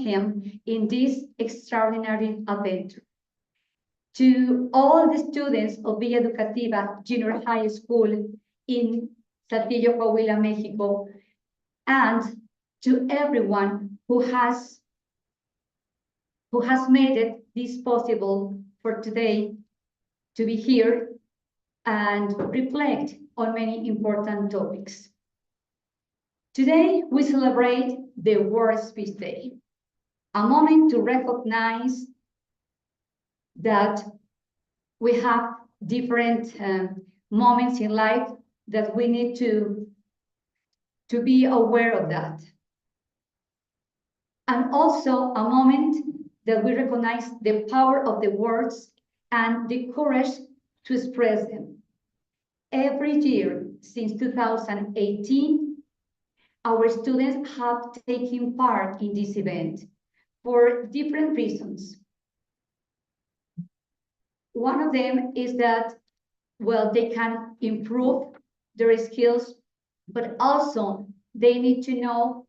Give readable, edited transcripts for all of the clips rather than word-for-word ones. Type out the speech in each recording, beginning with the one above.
him in this extraordinary adventure. To all the students of Villa Educativa Junior High School in Saltillo, Coahuila, Mexico, and to everyone who has made this possible for today to be here and reflect on many important topics. Today, we celebrate the World Speech Day, a moment to recognize that we have different moments in life that we need to be aware of that. And also a moment that we recognize the power of the words and the courage to express them. Every year since 2018, our students have taken part in this event for different reasons. One of them is that, well, they can improve their skills, but also they need to know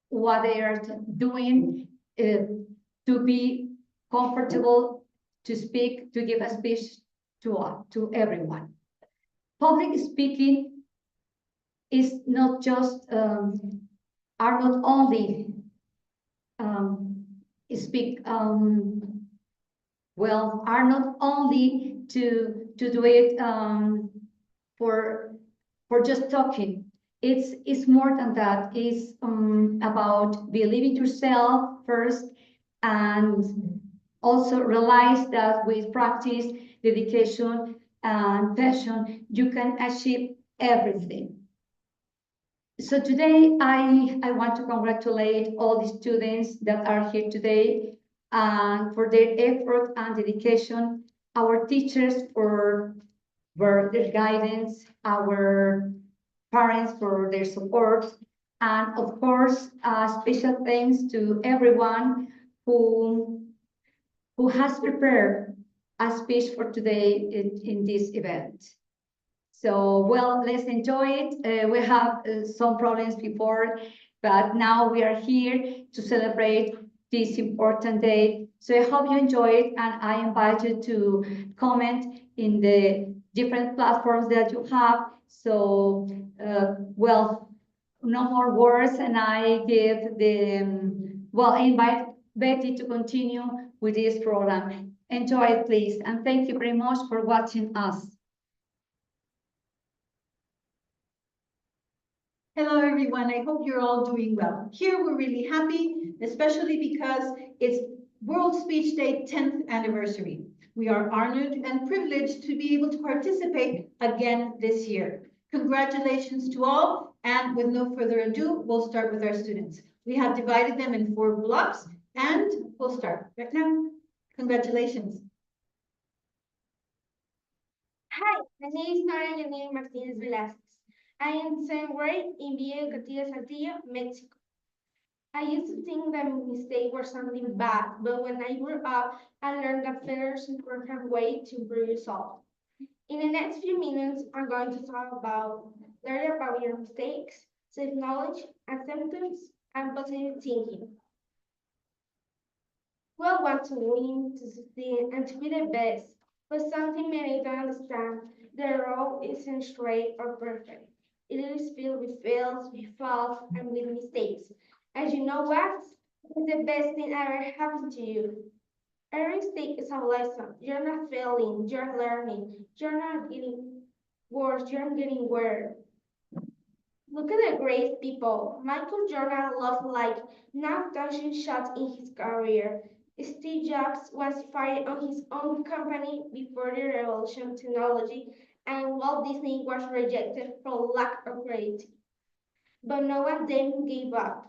what they are doing to be comfortable to speak, to give a speech to everyone. Public speaking is not just, are not only are not only to do it for just talking. It's more than that. It's about believing yourself first, and also realize that with practice, dedication, and passion, you can achieve everything. So today, I want to congratulate all the students that are here today for their effort and dedication, our teachers for their guidance, our parents for their support, and of course, special thanks to everyone who has prepared a speech for today in this event. So, well, let's enjoy it. We have some problems before, but now we are here to celebrate this important day. So I hope you enjoy it, and I invite you to comment in the different platforms that you have. So, well, no more words, and I give I invite Betty to continue with this program. Enjoy it, please, and thank you very much for watching us. Hello, everyone. I hope you're all doing well. Here, we're really happy, especially because it's World Speech Day 10th anniversary. We are honored and privileged to be able to participate again this year. Congratulations to all, and with no further ado, we'll start with our students. We have divided them in 4 blocks, and we'll start right now. Congratulations. Hi, my name is Nora Yanir Martinez Velasquez. I am 7th grade in Villa Educativa de Saltillo, Mexico. I used to think that mistakes were something bad, but when I grew up, I learned that failure is an important way to improve yourself. In the next few minutes, I'm going to talk about learning about your mistakes, self-knowledge, acceptance, and positive thinking. We all want to win, to succeed, and to be the best, but something many don't understand: the road isn't straight or perfect. It is filled with fails, with faults, and with mistakes. And you know what? It's the best thing ever happened to you. Every mistake is a lesson. You're not failing, you're learning. You're not getting worse, you're getting better. Look at the great people. Michael Jordan loved like 9,000 shots in his career. Steve Jobs was fired on his own company before the revolution of technology, and Walt Disney was rejected for lack of creativity. But no one then gave up.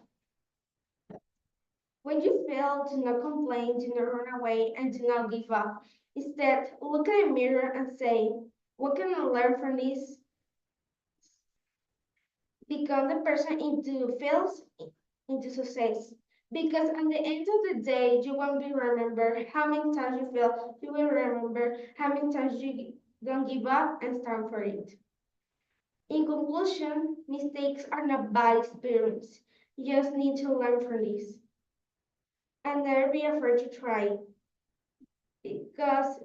When you fail, do not complain, do not run away, and do not give up. Instead, look at the mirror and say, what can I learn from this? Become the person into fails into success. Because at the end of the day, you won't be remember how many times you fail. You will remember how many times you don't give up and stand for it. In conclusion, mistakes are not bad experience. You just need to learn from this. and never be afraid to try because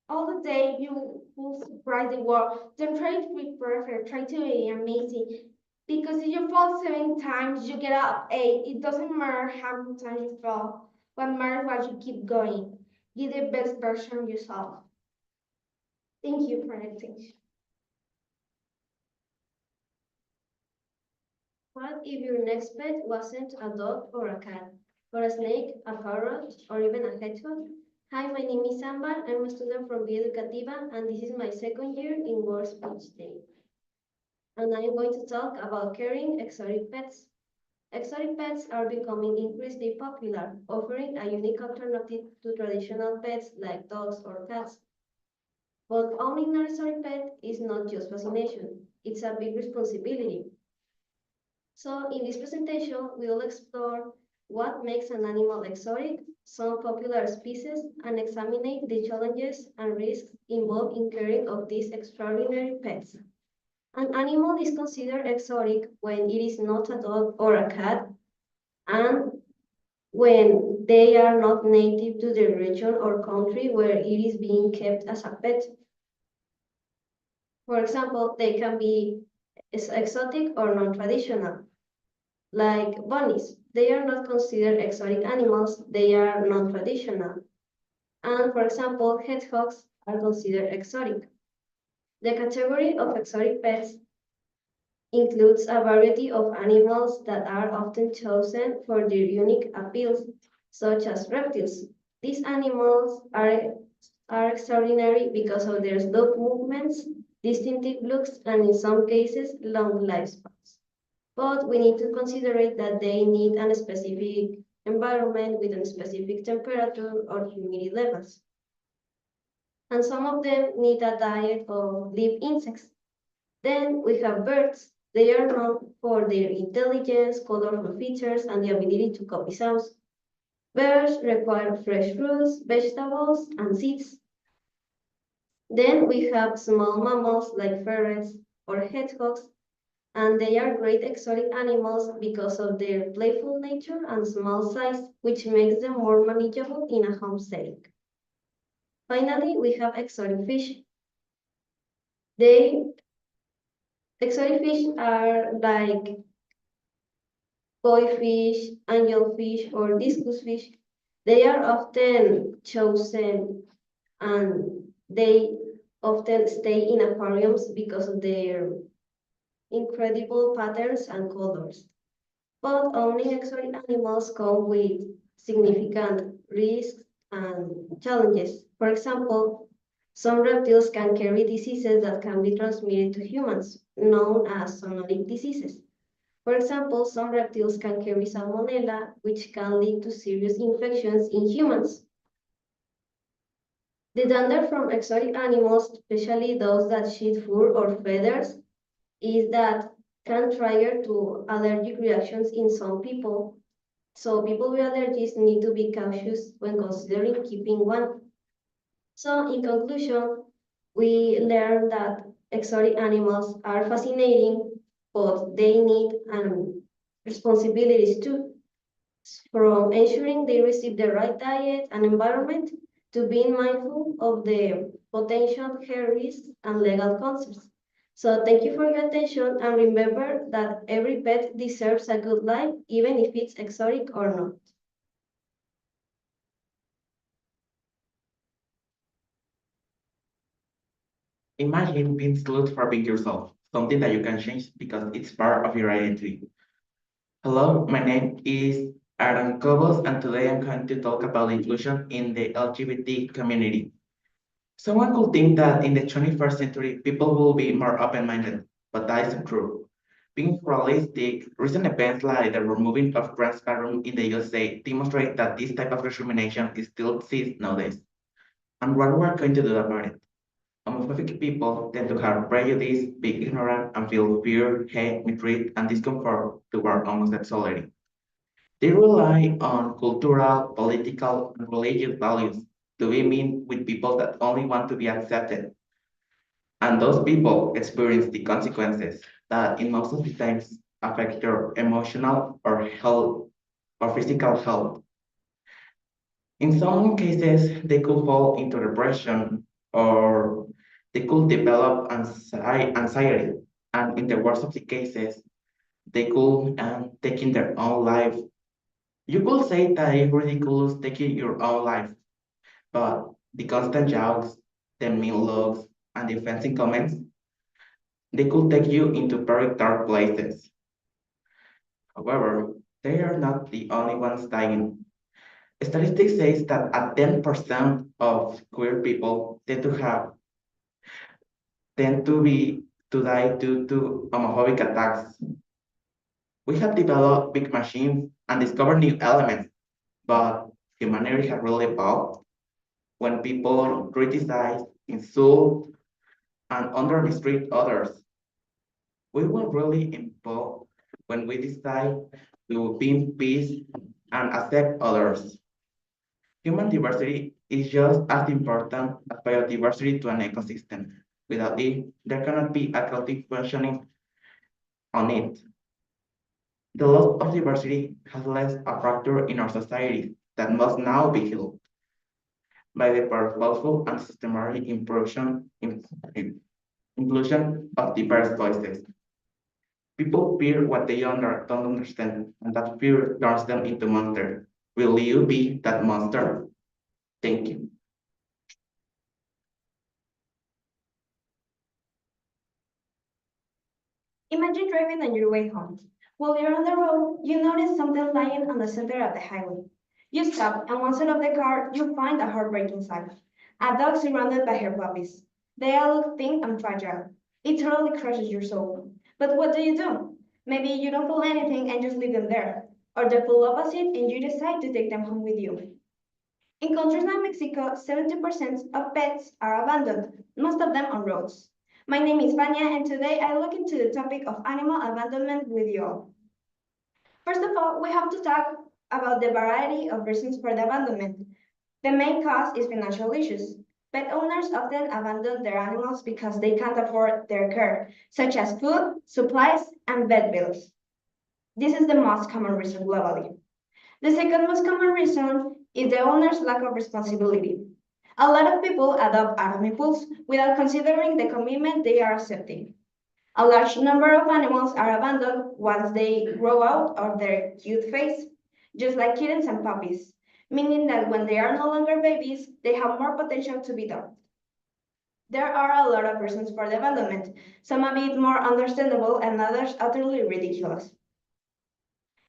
all the day you will surprise the world. Don't try to be perfect, try to be amazing. Because if you fall 7 times, you get up 8. It doesn't matter how many times you fall. What matters is what you keep going. Be the best version of yourself. Thank you for your attention. What if your next pet wasn't a dog or a cat, or a snake, a parrot, or even a hedgehog? Hi, my name is Amber. I'm a student from Educativa, and this is my second year in World Speech Day. And I'm going to talk about caring exotic pets. Exotic pets are becoming increasingly popular, offering a unique alternative to traditional pets like dogs or cats. But owning an exotic pet is not just fascination, it's a big responsibility. So in this presentation, we will explore what makes an animal exotic, some popular species, and examine the challenges and risks involved in caring of these extraordinary pets. An animal is considered exotic when it is not a dog or a cat, and when they are not native to the region or country where it is being kept as a pet. For example, they can be exotic or non-traditional, like bunnies. They are not considered exotic animals, they are non-traditional. And for example, hedgehogs are considered exotic. The category of exotic pets includes a variety of animals that are often chosen for their unique appeals, such as reptiles. These animals are extraordinary because of their slow movements, distinctive looks, and in some cases, long lifespans. But we need to consider that they need a specific environment with a specific temperature or humidity levels. And some of them need a diet of live insects. Then we have birds. They are known for their intelligence, colorful features, and the ability to copy sounds. Birds require fresh fruits, vegetables, and seeds. Then we have small mammals like ferrets or hedgehogs, and they are great exotic animals because of their playful nature and small size, which makes them more manageable in a home setting. Finally, we have exotic fish. Exotic fish are like koi fish, angelfish, or discus fish. They are often chosen and they often stay in aquariums because of their incredible patterns and colors. But owning exotic animals come with significant risks and challenges. For example, some reptiles can carry diseases that can be transmitted to humans, known as zoonotic diseases. For example, some reptiles can carry salmonella, which can lead to serious infections in humans. The danger from exotic animals, especially those that shed fur or feathers, is that can trigger to allergic reactions in some people. So people with allergies need to be cautious when considering keeping one. So in conclusion, we learned that exotic animals are fascinating, but they need responsibilities too, from ensuring they receive the right diet and environment to being mindful of the potential health risks and legal concepts. So thank you for your attention and remember that every pet deserves a good life, even if it's exotic or not. Imagine being salute for being yourself, something that you can change because it's part of your identity. Hello, my name is Aaron Cobos, and today I'm going to talk about inclusion in the LGBT community. Someone could think that in the 21st century, people will be more open-minded, but that isn't true. Being realistic, recent events like the removing of trans bathroom in the USA demonstrate that this type of discrimination is still exists nowadays. And what we're going to do about it? Homophobic people tend to have prejudice, be ignorant, and feel fear, hate, mistreat, and discomfort toward homosexuality. They rely on cultural, political, and religious values to be mean with people that only want to be accepted. And those people experience the consequences that in most of the times affect their emotional or health or physical health. In some cases, they could fall into depression or they could develop anxiety. And in the worst of the cases, they could taking their own life. You could say that it's ridiculous taking your own life, but the constant jokes, the mean looks, and the offensive comments, they could take you into very dark places. However, they are not the only ones dying. Statistics says that 10% of queer people tend to be to die due to homophobic attacks. We have developed big machines and discovered new elements, but humanity has really evolved when people criticize, insult, and under-mistreat others. We will really evolve when we decide to be in peace and accept others. Human diversity is just as important as biodiversity to an ecosystem. Without it, there cannot be a healthy functioning on it. The loss of diversity has left a fracture in our society that must now be healed by the purposeful and systematic inclusion of diverse voices. People fear what they don't understand, and that fear turns them into monsters. Will you be that monster? Thank you. Imagine driving on your way home. While you're on the road, you notice something lying on the center of the highway. You stop, and once out of the car, you find a heartbreaking sight. A dog surrounded by her puppies. They all look pink and fragile. It totally crushes your soul. But what do? Maybe you don't feel anything and just leave them there. Or the full opposite, and you decide to take them home with you. In countries like Mexico, 70% of pets are abandoned, most of them on roads. My name is Vanya, and today I look into the topic of animal abandonment with you all. First of all, we have to talk about the variety of reasons for the abandonment. The main cause is financial issues. Pet owners often abandon their animals because they can't afford their care, such as food, supplies, and vet bills. This is the most common reason globally. The second most common reason is the owner's lack of responsibility. A lot of people adopt out of impulse without considering the commitment they are accepting. A large number of animals are abandoned once they grow out of their youth phase, just like kittens and puppies, meaning that when they are no longer babies, they have more potential to be dumped. There are a lot of reasons for the abandonment, some a bit more understandable and others utterly ridiculous.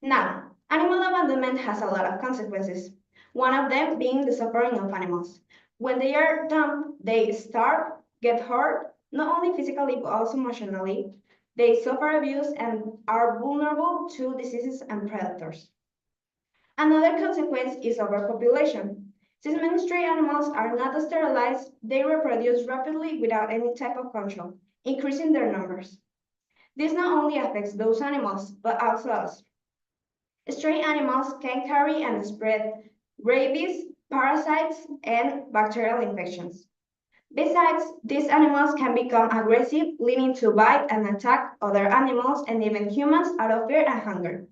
Now, animal abandonment has a lot of consequences, one of them being the suffering of animals. When they are dumped, they starve, get hurt, not only physically but also emotionally. They suffer abuse and are vulnerable to diseases and predators. Another consequence is overpopulation. Since many stray animals are not sterilized, they reproduce rapidly without any type of control, increasing their numbers. This not only affects those animals, but also us. Stray animals can carry and spread rabies, parasites, and bacterial infections. Besides, these animals can become aggressive, leading to bite and attack other animals and even humans out of fear and hunger.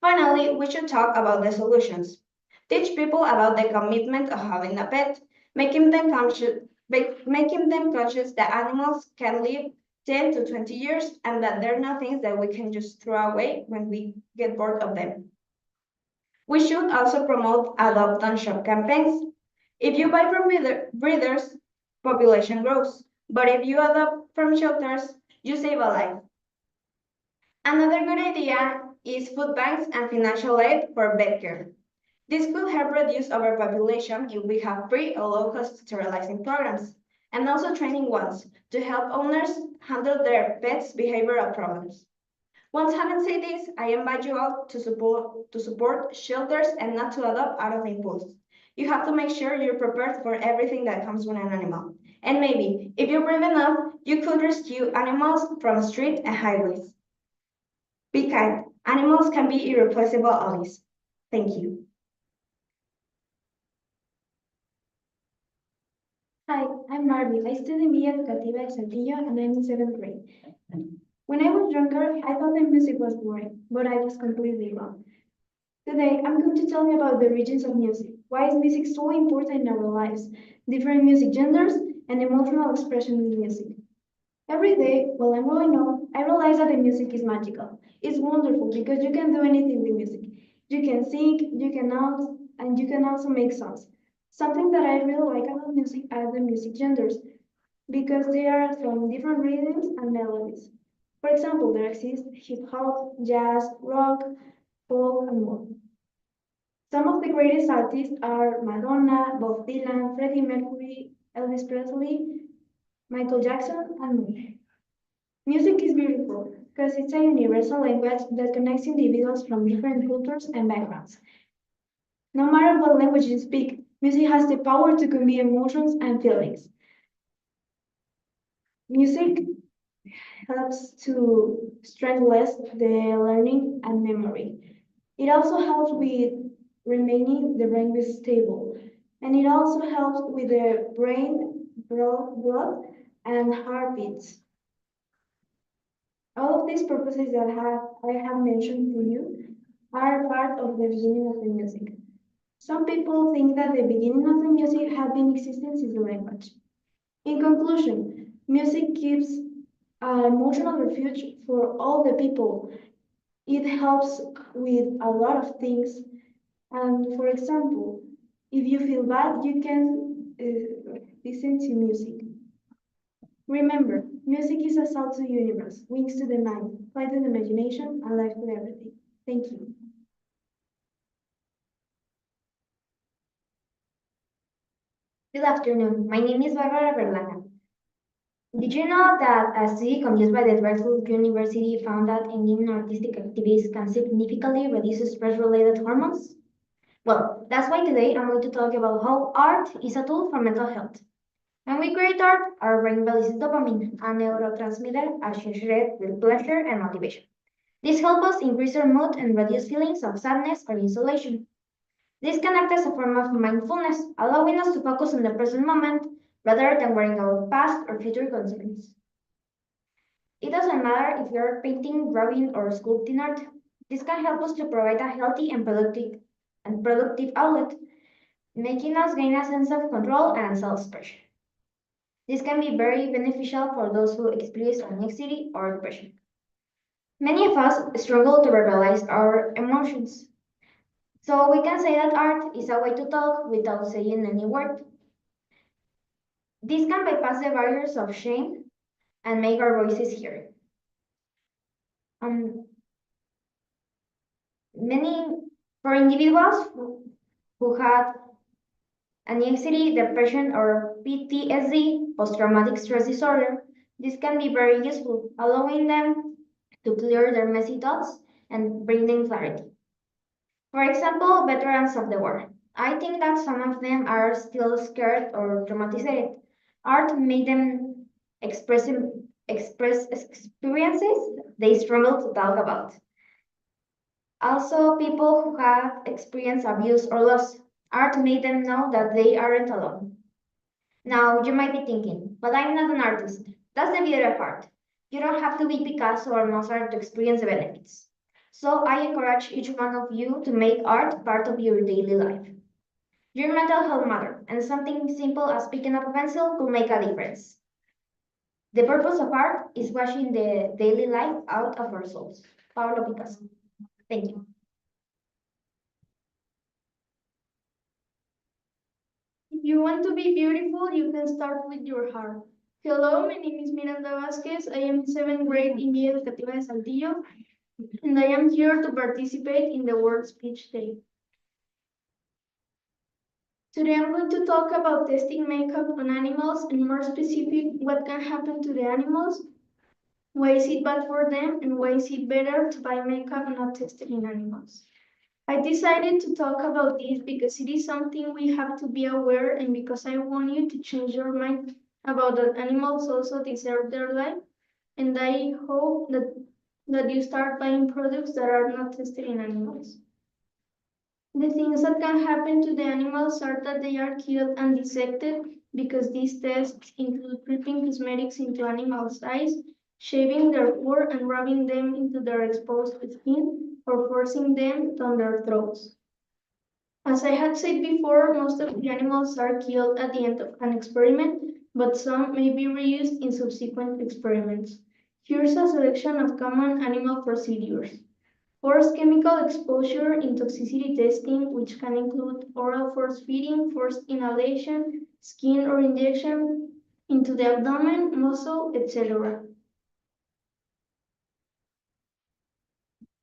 Finally, we should talk about the solutions. Teach people about the commitment of having a pet, making them conscious that animals can live 10 to 20 years and that they're not things that we can just throw away when we get bored of them. We should also promote adopt and shop campaigns. If you buy from breeders, population grows. But if you adopt from shelters, you save a life. Another good idea is food banks and financial aid for vet care. This could help reduce overpopulation if we have free or low-cost sterilizing programs, and also training ones to help owners handle their pets' behavioral problems. Once having said this, I invite you all to support shelters and not to adopt out of impulse. You have to make sure you're prepared for everything that comes with an animal. And maybe, if you're brave enough, you could rescue animals from streets and highways. Be kind. Animals can be irreplaceable allies. Thank you. Hi, I'm Marby. I study in Educativa de Saltillo and I'm in 7th grade. When I was younger, I thought the music was boring, but I was completely wrong. Today, I'm going to tell you about the origins of music. Why is music so important in our lives? Different music genders and emotional expression in music. Every day, while I'm growing up, I realize that the music is magical. It's wonderful because you can do anything with music. You can sing, you can dance, and you can also make songs. Something that I really like about music are the music genders because they are from different rhythms and melodies. For example, there exists hip hop, jazz, rock, folk, and more. Some of the greatest artists are Madonna, Bob Dylan, Freddie Mercury, Elvis Presley, Michael Jackson, and more. Music is beautiful because it's a universal language that connects individuals from different cultures and backgrounds. No matter what language you speak, music has the power to convey emotions and feelings. Music helps to strengthen the learning and memory. It also helps with remaining the brain stable, and it also helps with the brain blood and heartbeats. All of these purposes that I have mentioned to you are part of the beginning of the music. Some people think that the beginning of the music had been existing since the language. In conclusion, music gives an emotional refuge for all the people. It helps with a lot of things. And for example, if you feel bad, you can listen to music. Remember, music is a soul to the universe, wings to the mind, flight to the imagination, and life to everything. Thank you. Good afternoon. My name is Barbara Berlanga. Did you know that a study conducted by the Drexel University found that engaging in artistic activities can significantly reduce stress-related hormones? Well, that's why today I'm going to talk about how art is a tool for mental health. When we create art, our brain releases dopamine, a neurotransmitter associated with pleasure and motivation. This helps us increase our mood and reduce feelings of sadness or isolation. This can act as a form of mindfulness, allowing us to focus on the present moment rather than worrying about past or future concerns. It doesn't matter if you're painting, drawing, or sculpting art. This can help us to provide a healthy and productive outlet, making us gain a sense of control and self-expression. This can be very beneficial for those who experience anxiety or depression. Many of us struggle to verbalize our emotions. So we can say that art is a way to talk without saying any word. This can bypass the barriers of shame and make our voices heard. Um, many for individuals who had anxiety, depression, or PTSD, post-traumatic stress disorder, this can be very useful, allowing them to clear their messy thoughts and bring them clarity. For example, veterans of the war. I think that some of them are still scared or traumatized. Art made them express, express experiences they struggle to talk about. Also, people who have experienced abuse or loss. Art made them know that they aren't alone. Now, you might be thinking, but I'm not an artist. That's the beauty of art. You don't have to be Picasso or Mozart to experience the benefits. So I encourage each one of you to make art part of your daily life. Your mental health matters, and something simple as picking up a pencil could make a difference. The purpose of art is washing the daily life out of our souls. Pablo Picasso. Thank you. If you want to be beautiful, you can start with your heart. Hello, my name is Miranda Vasquez. I am 7th grade in the Educativa de Saltillo, and I am here to participate in the World Speech Day. Today I'm going to talk about testing makeup on animals and more specific what can happen to the animals, why is it bad for them, and why is it better to buy makeup not tested in animals. I decided to talk about this because it is something we have to be aware and because I want you to change your mind about that animals also deserve their life, and I hope that you start buying products that are not tested in animals. The things that can happen to the animals are that they are killed and dissected because these tests include dripping cosmetics into animals' eyes, shaving their fur and rubbing them into their exposed skin, or forcing them down their throats. As I had said before, most of the animals are killed at the end of an experiment, but some may be reused in subsequent experiments. Here's a selection of common animal procedures. Forced chemical exposure in toxicity testing, which can include oral force feeding, forced inhalation, skin or injection into the abdomen, muscle, etc.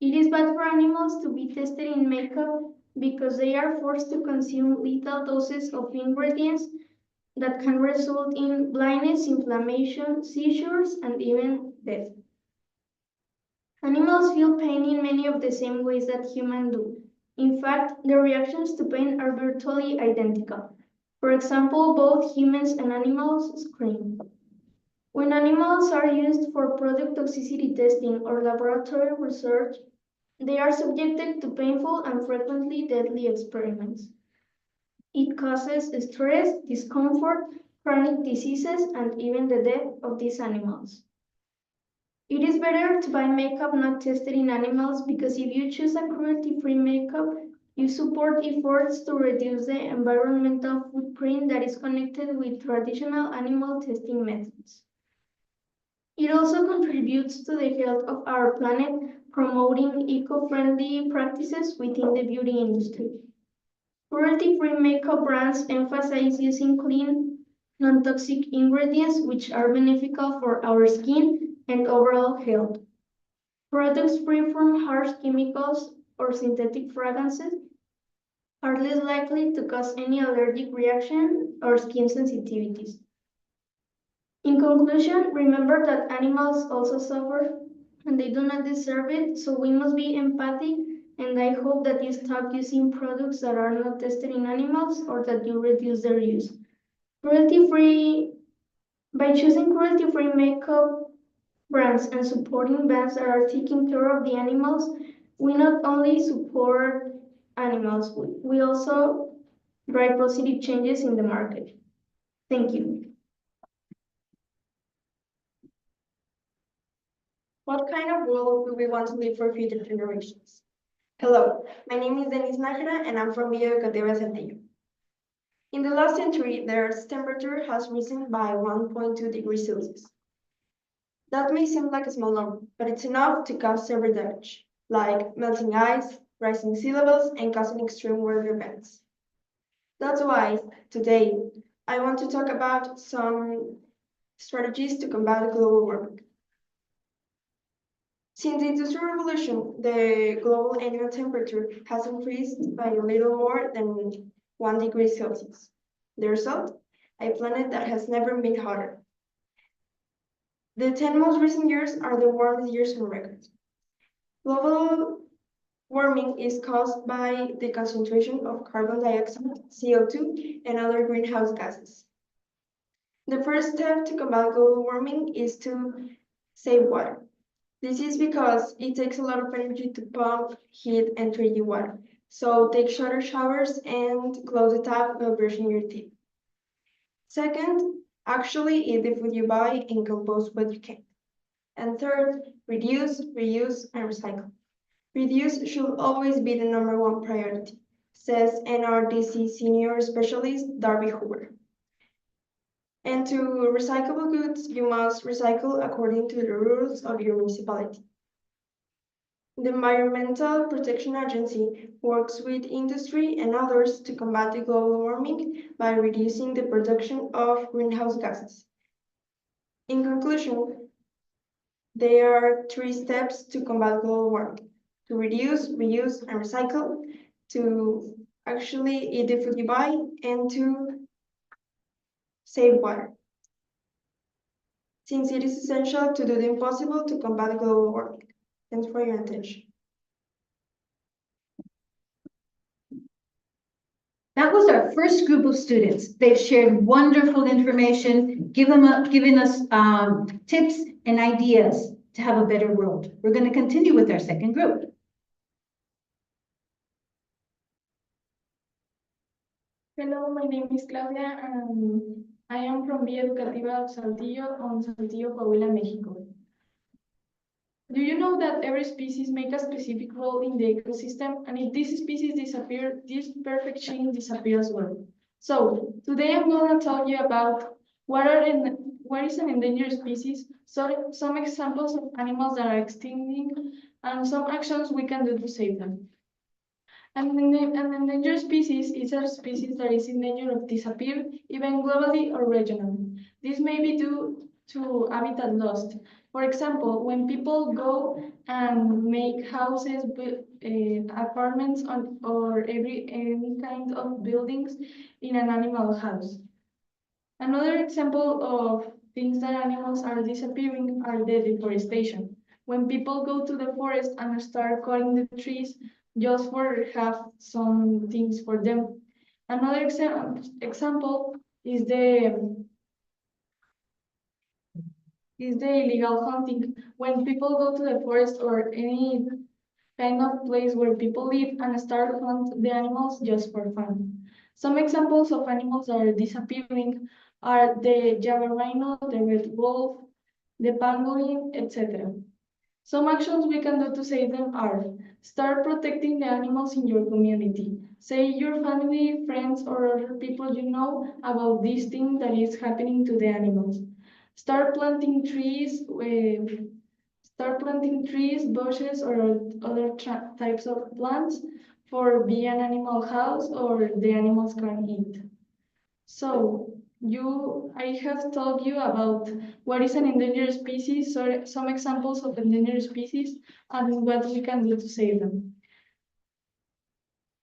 It is bad for animals to be tested in makeup because they are forced to consume lethal doses of ingredients that can result in blindness, inflammation, seizures, and even death. Animals feel pain in many of the same ways that humans do. In fact, their reactions to pain are virtually identical. For example, both humans and animals scream. When animals are used for product toxicity testing or laboratory research, they are subjected to painful and frequently deadly experiments. It causes stress, discomfort, chronic diseases, and even the death of these animals. It is better to buy makeup not tested in animals because if you choose a cruelty-free makeup, you support efforts to reduce the environmental footprint that is connected with traditional animal testing methods. It also contributes to the health of our planet, promoting eco-friendly practices within the beauty industry. Cruelty-free makeup brands emphasize using clean, non-toxic ingredients which are beneficial for our skin and overall health. Products free from harsh chemicals or synthetic fragrances are less likely to cause any allergic reaction or skin sensitivities. In conclusion, remember that animals also suffer and they do not deserve it, so we must be empathic, and I hope that you stop using products that are not tested in animals or that you reduce their use. By choosing cruelty-free makeup brands and supporting brands that are taking care of the animals, we not only support animals, we also drive positive changes in the market. Thank you. What kind of world do we want to leave for future generations? Hello, my name is Denise Nájera and I'm from Educativa de Saltillo. In the last century, the Earth's temperature has risen by 1.2 degrees Celsius. That may seem like a small number, but it's enough to cause severe damage, like melting ice, rising sea levels, and causing extreme weather events. That's why, today, I want to talk about some strategies to combat global warming. Since the Industrial Revolution, the global annual temperature has increased by a little more than 1 degree Celsius. The result? A planet that has never been hotter. The 10 most recent years are the warmest years on record. Global warming is caused by the concentration of carbon dioxide, CO2, and other greenhouse gases. The first step to combat global warming is to save water. This is because it takes a lot of energy to pump, heat, and treat the water. So take shorter showers and close the tap while brushing your teeth. Second, actually eat the food you buy and compost what you can. And third, reduce, reuse, and recycle. Reduce should always be the #1 priority, says NRDC senior specialist Darby Hoover. And to recyclable goods, you must recycle according to the rules of your municipality. The Environmental Protection Agency works with industry and others to combat the global warming by reducing the production of greenhouse gases. In conclusion, there are 3 steps to combat global warming: to reduce, reuse, and recycle, to actually eat the food you buy, and to save water, since it is essential to do the impossible to combat global warming. Thanks for your attention. That was our first group of students. They've shared wonderful information, giving us tips and ideas to have a better world. We're going to continue with our second group. Hello, my name is Claudia, and I am from Educativa de Saltillo on Saltillo, Coahuila, Mexico. Do you know that every species makes a specific role in the ecosystem? And if this species disappear, this perfect chain disappears as well. So today I'm going to talk you about what is an endangered species, so some examples of animals that are extincting, and some actions we can do to save them. An endangered species is a species that is in danger of disappear, even globally or regionally. This may be due to habitat loss. For example, when people go and make houses, apartments, or any kind of buildings in an animal house. Another example of things that animals are disappearing are the deforestation. When people go to the forest and start cutting the trees just for have some things for them. Another example is the illegal hunting. When people go to the forest or any kind of place where people live and start hunt the animals just for fun. Some examples of animals that are disappearing are the Java rhino, the red wolf, the pangolin, etc. Some actions we can do to save them are start protecting the animals in your community. Say your family, friends, or other people you know about this thing that is happening to the animals. Start planting trees, bushes, or other types of plants for be an animal house or the animals can eat. So I have told you about what is an endangered species, so some examples of endangered species, and what we can do to save them.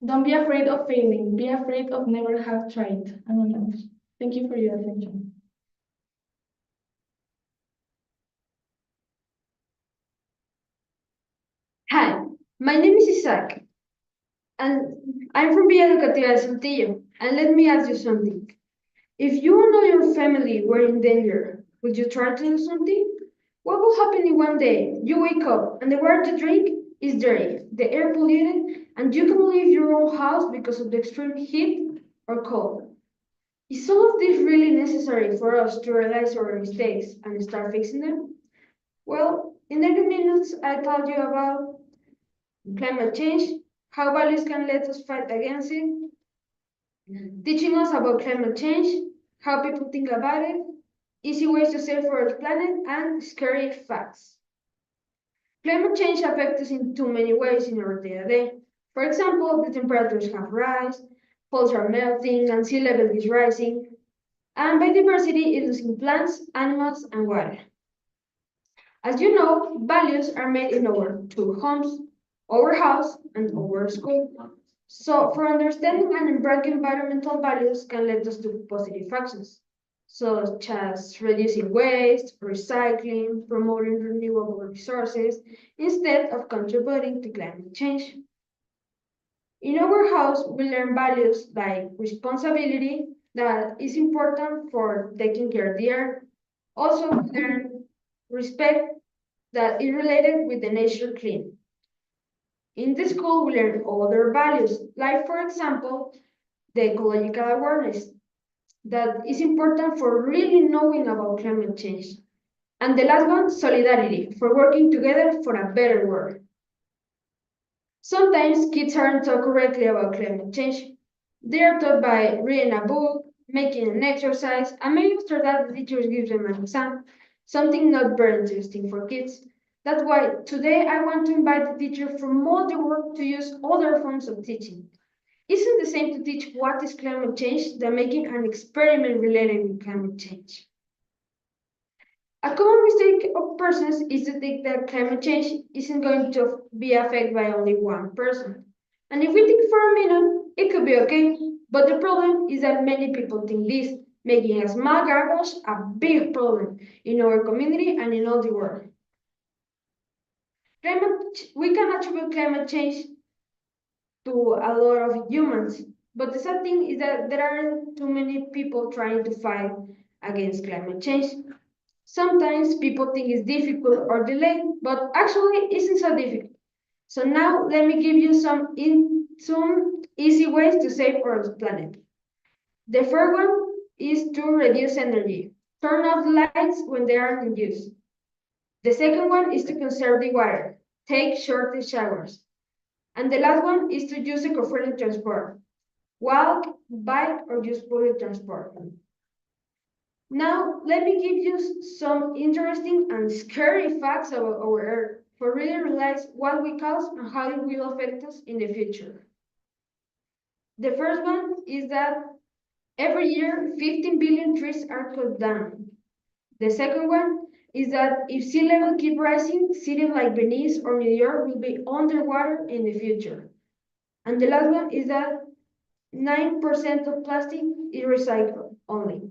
Don't be afraid of failing. Be afraid of never have tried. Thank you for your attention. Hi, my name is Isaac, and I'm from Educativa de Saltillo. And let me ask you something. If you or your family were in danger, would you try to do something? What will happen if one day you wake up and the water you drink is dirty, the air polluted, and you can leave your own house because of the extreme heat or cold? Is all of this really necessary for us to realize our mistakes and start fixing them? Well, in 30 minutes, I told you about climate change, how values can let us fight against it, teaching us about climate change, how people think about it, easy ways to save for our planet, and scary facts. Climate change affects us in too many ways in our day-to-day. For example, the temperatures have risen, poles are melting, and sea level is rising, and biodiversity is losing plants, animals, and water. As you know, values are made in our two homes, our house, and our school. So, for understanding and embracing environmental values can lead us to positive actions, such as reducing waste, recycling, promoting renewable resources, instead of contributing to climate change. In our house, we learn values like responsibility, that is important for taking care of the earth. Also, we learn respect, that is related with the nature clean. In the school, we learn other values, like, for example, the ecological awareness, that is important for really knowing about climate change. And the last one, solidarity, for working together for a better world. Sometimes kids aren't taught correctly about climate change. They are taught by reading a book, making an exercise, and maybe after that the teacher gives them an exam, something not very interesting for kids. That's why today I want to invite the teacher from all the world to use other forms of teaching. Isn't the same to teach what is climate change than making an experiment related with climate change? A common mistake of persons is to think that climate change isn't going to be affected by only one person. And if we think for a minute, it could be okay. But the problem is that many people think this, making a small garbage a big problem in our community and in all the world. We can attribute climate change to a lot of humans, but the sad thing is that there aren't too many people trying to fight against climate change. Sometimes people think it's difficult or delayed, but actually it isn't so difficult. So now let me give you some easy ways to save our planet. The first one is to reduce energy. Turn off lights when they aren't in use. The second one is to conserve the water, take short showers. And the last one is to use eco-friendly transport, walk, bike, or use public transport. Now, let me give you some interesting and scary facts about our Earth for really realize what we cause and how it will affect us in the future. The first one is that every year 15 billion trees are cut down. The second one is that if sea level keep rising, cities like Venice or New York will be underwater in the future. And the last one is that 9% of plastic is recycled only.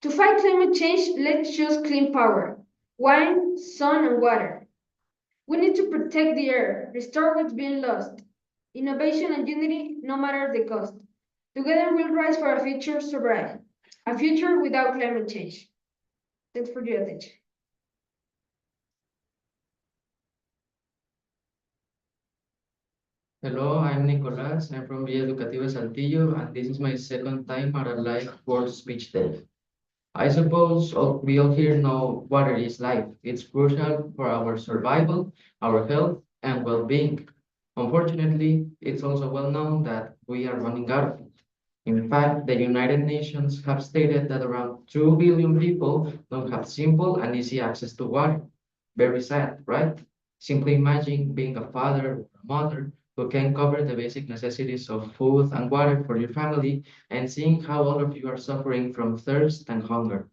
To fight climate change, let's choose clean power, wind, sun, and water. We need to protect the air, restore what's been lost. Innovation and unity, no matter the cost. Together we'll rise for a future sovereign, a future without climate change. Thanks for your attention. Hello, I'm Nicolas. I'm from Educativa de Saltillo, and this is my second time at a live World Speech Day. I suppose we all here know water is life. It's crucial for our survival, our health, and well-being. Unfortunately, it's also well known that we are running out of it. In fact, the United Nations have stated that around 2 billion people don't have simple and easy access to water. Very sad, right? Simply imagine being a father or a mother who can cover the basic necessities of food and water for your family and seeing how all of you are suffering from thirst and hunger.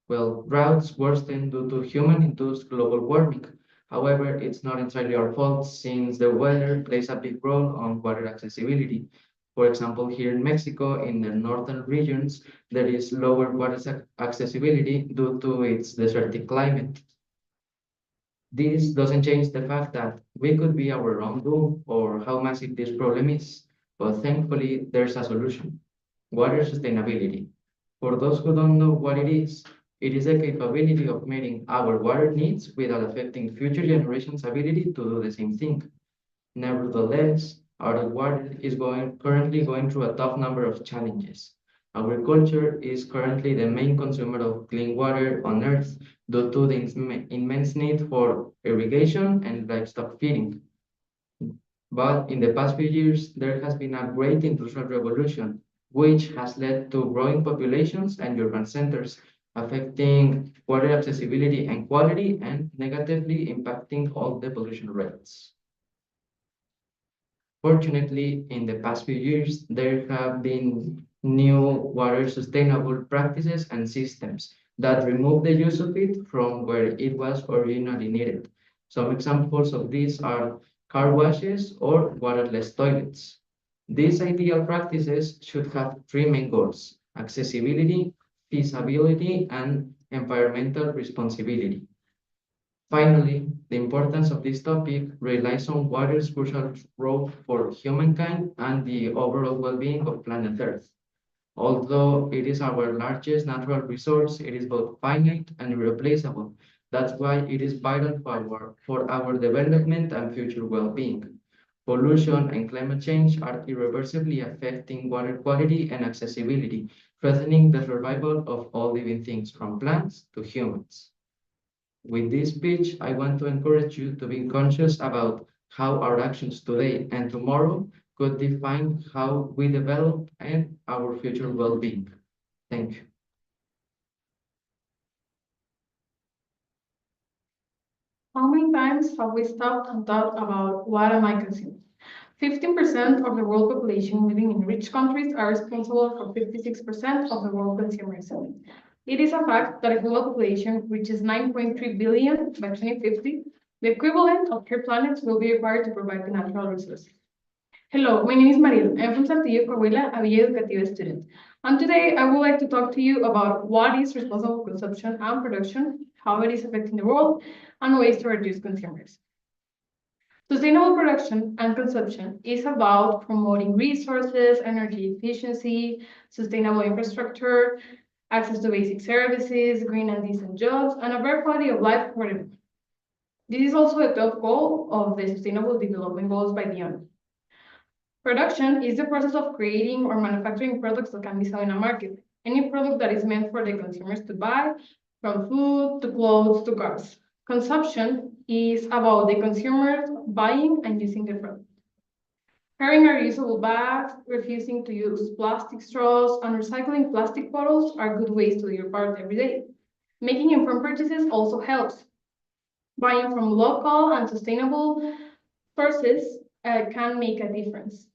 Well, droughts worsen due to human-induced global warming. However, it's not entirely our fault since the weather plays a big role on water accessibility. For example, here in Mexico, in the northern regions, there is lower water accessibility due to its desertic climate. This doesn't change the fact that we could be our own doom or how massive this problem is, but thankfully there's a solution. Water sustainability. For those who don't know what it is the capability of meeting our water needs without affecting future generations' ability to do the same thing. Nevertheless, our water is currently going through a tough number of challenges. Agriculture is currently the main consumer of clean water on Earth due to the immense need for irrigation and livestock feeding. But in the past few years, there has been a great industrial revolution, which has led to growing populations and urban centers, affecting water accessibility and quality and negatively impacting all the pollution rates. Fortunately, in the past few years, there have been new water sustainable practices and systems that remove the use of it from where it was originally needed. Some examples of these are car washes or waterless toilets. These ideal practices should have three main goals: accessibility, feasibility, and environmental responsibility. Finally, the importance of this topic relies on water's crucial role for humankind and the overall well-being of planet Earth. Although it is our largest natural resource, it is both finite and irreplaceable. That's why it is vital for our development and future well-being. Pollution and climate change are irreversibly affecting water quality and accessibility, threatening the survival of all living things, from plants to humans. With this speech, I want to encourage you to be conscious about how our actions today and tomorrow could define how we develop and our future well-being. Thank you. How many times have we stopped and thought about what am I consuming? 15% of the world population living in rich countries are responsible for 56% of the world consumerism. It is a fact that a global population reaches 9.3 billion by 2050. The equivalent of 3 planets will be required to provide the natural resources. Hello, my name is Mariel. I'm from Saltillo, Coahuila, a BA Educative student. And today I would like to talk to you about what is responsible consumption and production, how it is affecting the world, and ways to reduce consumers. Sustainable production and consumption is about promoting resources, energy efficiency, sustainable infrastructure, access to basic services, green and decent jobs, and a better quality of life for everyone. This is also a top goal of the Sustainable Development Goals by the UN. Production is the process of creating or manufacturing products that can be sold in a market. Any product that is meant for the consumers to buy from food to clothes to cars. Consumption is about the consumers buying and using the product. Carrying reusable bags, refusing to use plastic straws, and recycling plastic bottles are good ways to do your part every day. Making informed purchases also helps. Buying from local and sustainable sources can make a difference.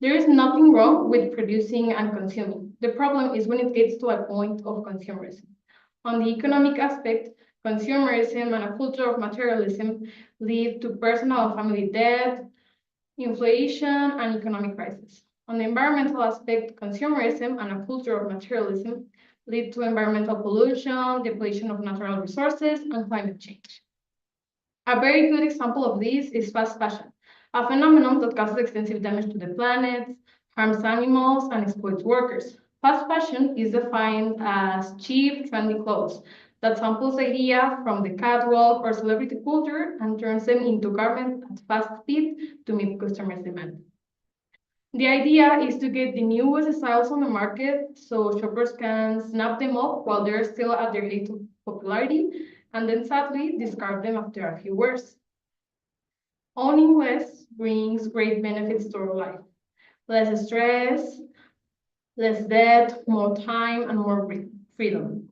There is nothing wrong with producing and consuming. The problem is when it gets to a point of consumerism. On the economic aspect, consumerism and a culture of materialism lead to personal and family debt, inflation, and economic crisis. On the environmental aspect, consumerism and a culture of materialism lead to environmental pollution, depletion of natural resources, and climate change. A very good example of this is fast fashion, a phenomenon that causes extensive damage to the planet, harms animals, and exploits workers. Fast fashion is defined as cheap, trendy clothes that samples idea from the catwalk or celebrity culture and turns them into garments at fast speed to meet customers' demand. The idea is to get the newest styles on the market so shoppers can snap them up while they're still at their height of popularity, and then sadly discard them after a few wears. Owning less brings great benefits to our life. Less stress, less debt, more time, and more freedom.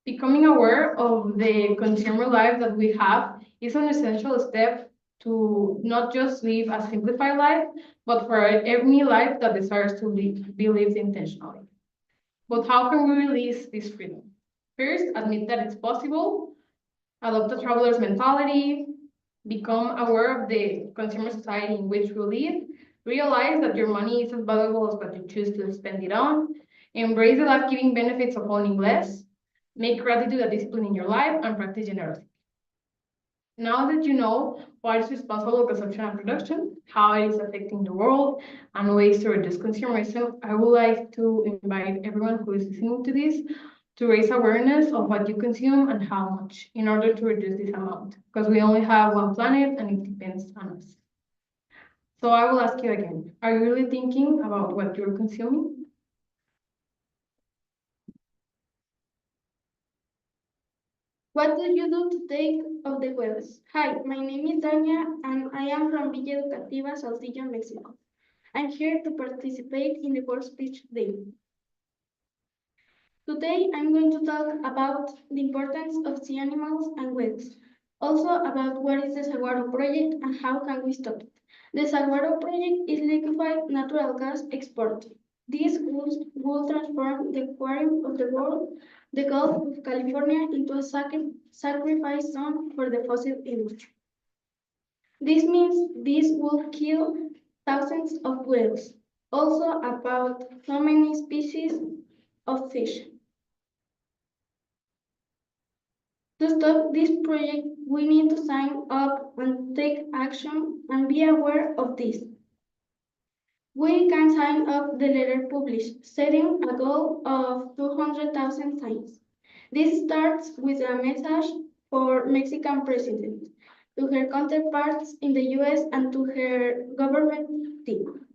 Becoming aware of the consumer life that we have is an essential step to not just live a simplified life, but for any life that desires to be lived intentionally. But how can we release this freedom? First, admit that it's possible, adopt a traveler's mentality, become aware of the consumer society in which we live, realize that your money is as valuable as what you choose to spend it on, embrace the life-giving benefits of owning less, make gratitude a discipline in your life, and practice generosity. Now that you know what is responsible consumption and production, how it is affecting the world, and ways to reduce consumerism, I would like to invite everyone who is listening to this to raise awareness of what you consume and how much in order to reduce this amount, because we only have one planet and it depends on us. So I will ask you again, are you really thinking about what you're consuming? What do you do to take of the wheels? Hi, my name is Dania and I am from Villa Educativa, Saltillo, Mexico. I'm here to participate in the World Speech Day. Today, I'm going to talk about the importance of sea animals and whales. Also about what is the Saguaro Project and how can we stop it. The Saguaro Project is liquefied natural gas export. This will transform the aquarium of the world, the Gulf of California, into a sacrifice zone for the fossil industry. This means this will kill thousands of whales. Also about so many species of fish. To stop this project, we need to sign up and take action and be aware of this. We can sign up the letter published, setting a goal of 200,000 signs. This starts with a message for Mexican president, to her counterparts in the US and to her government team.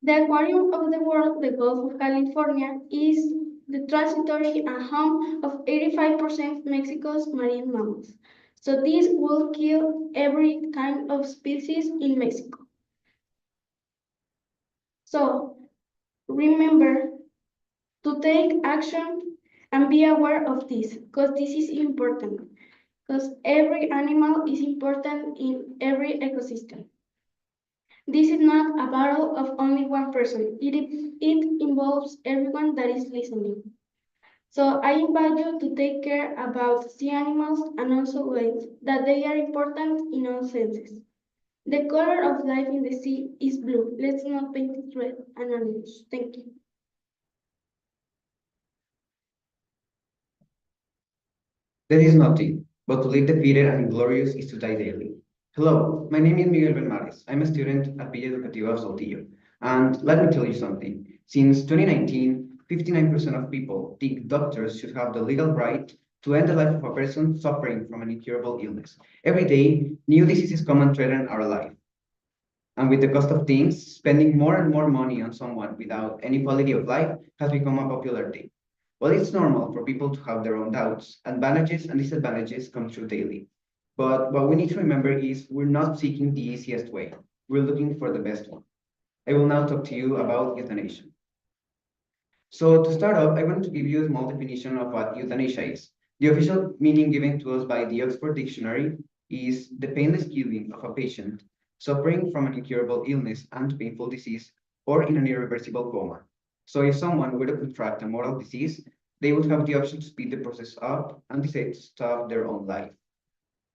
The aquarium of the world, the Gulf of California, is the transitory and home of 85% Mexico's marine mammals. So this will kill every kind of species in Mexico. So remember to take action and be aware of this, because this is important, because every animal is important in every ecosystem. This is not a battle of only one person. It involves everyone that is listening. So I invite you to take care about sea animals and also whales, that they are important in all senses. The color of life in the sea is blue. Let's not paint it red and orange. Thank you. There is nothing, but to live defeated and inglorious is to die daily. Hello, my name is Miguel Benmares. I'm a student at Villa Educativa de Saltillo. And let me tell you something. Since 2019, 59% of people think doctors should have the legal right to end the life of a person suffering from an incurable illness. Every day, new diseases come and threaten our life. And with the cost of things, spending more and more money on someone without any quality of life has become a popular thing. Well, it's normal for people to have their own doubts. Advantages and disadvantages come through daily. But what we need to remember is we're not seeking the easiest way. We're looking for the best one. I will now talk to you about euthanasia. So to start off, I want to give you a small definition of what euthanasia is. The official meaning given to us by the Oxford Dictionary is the painless killing of a patient suffering from an incurable illness and painful disease or in an irreversible coma. So if someone were to contract a mortal disease, they would have the option to speed the process up and decide to stop their own life.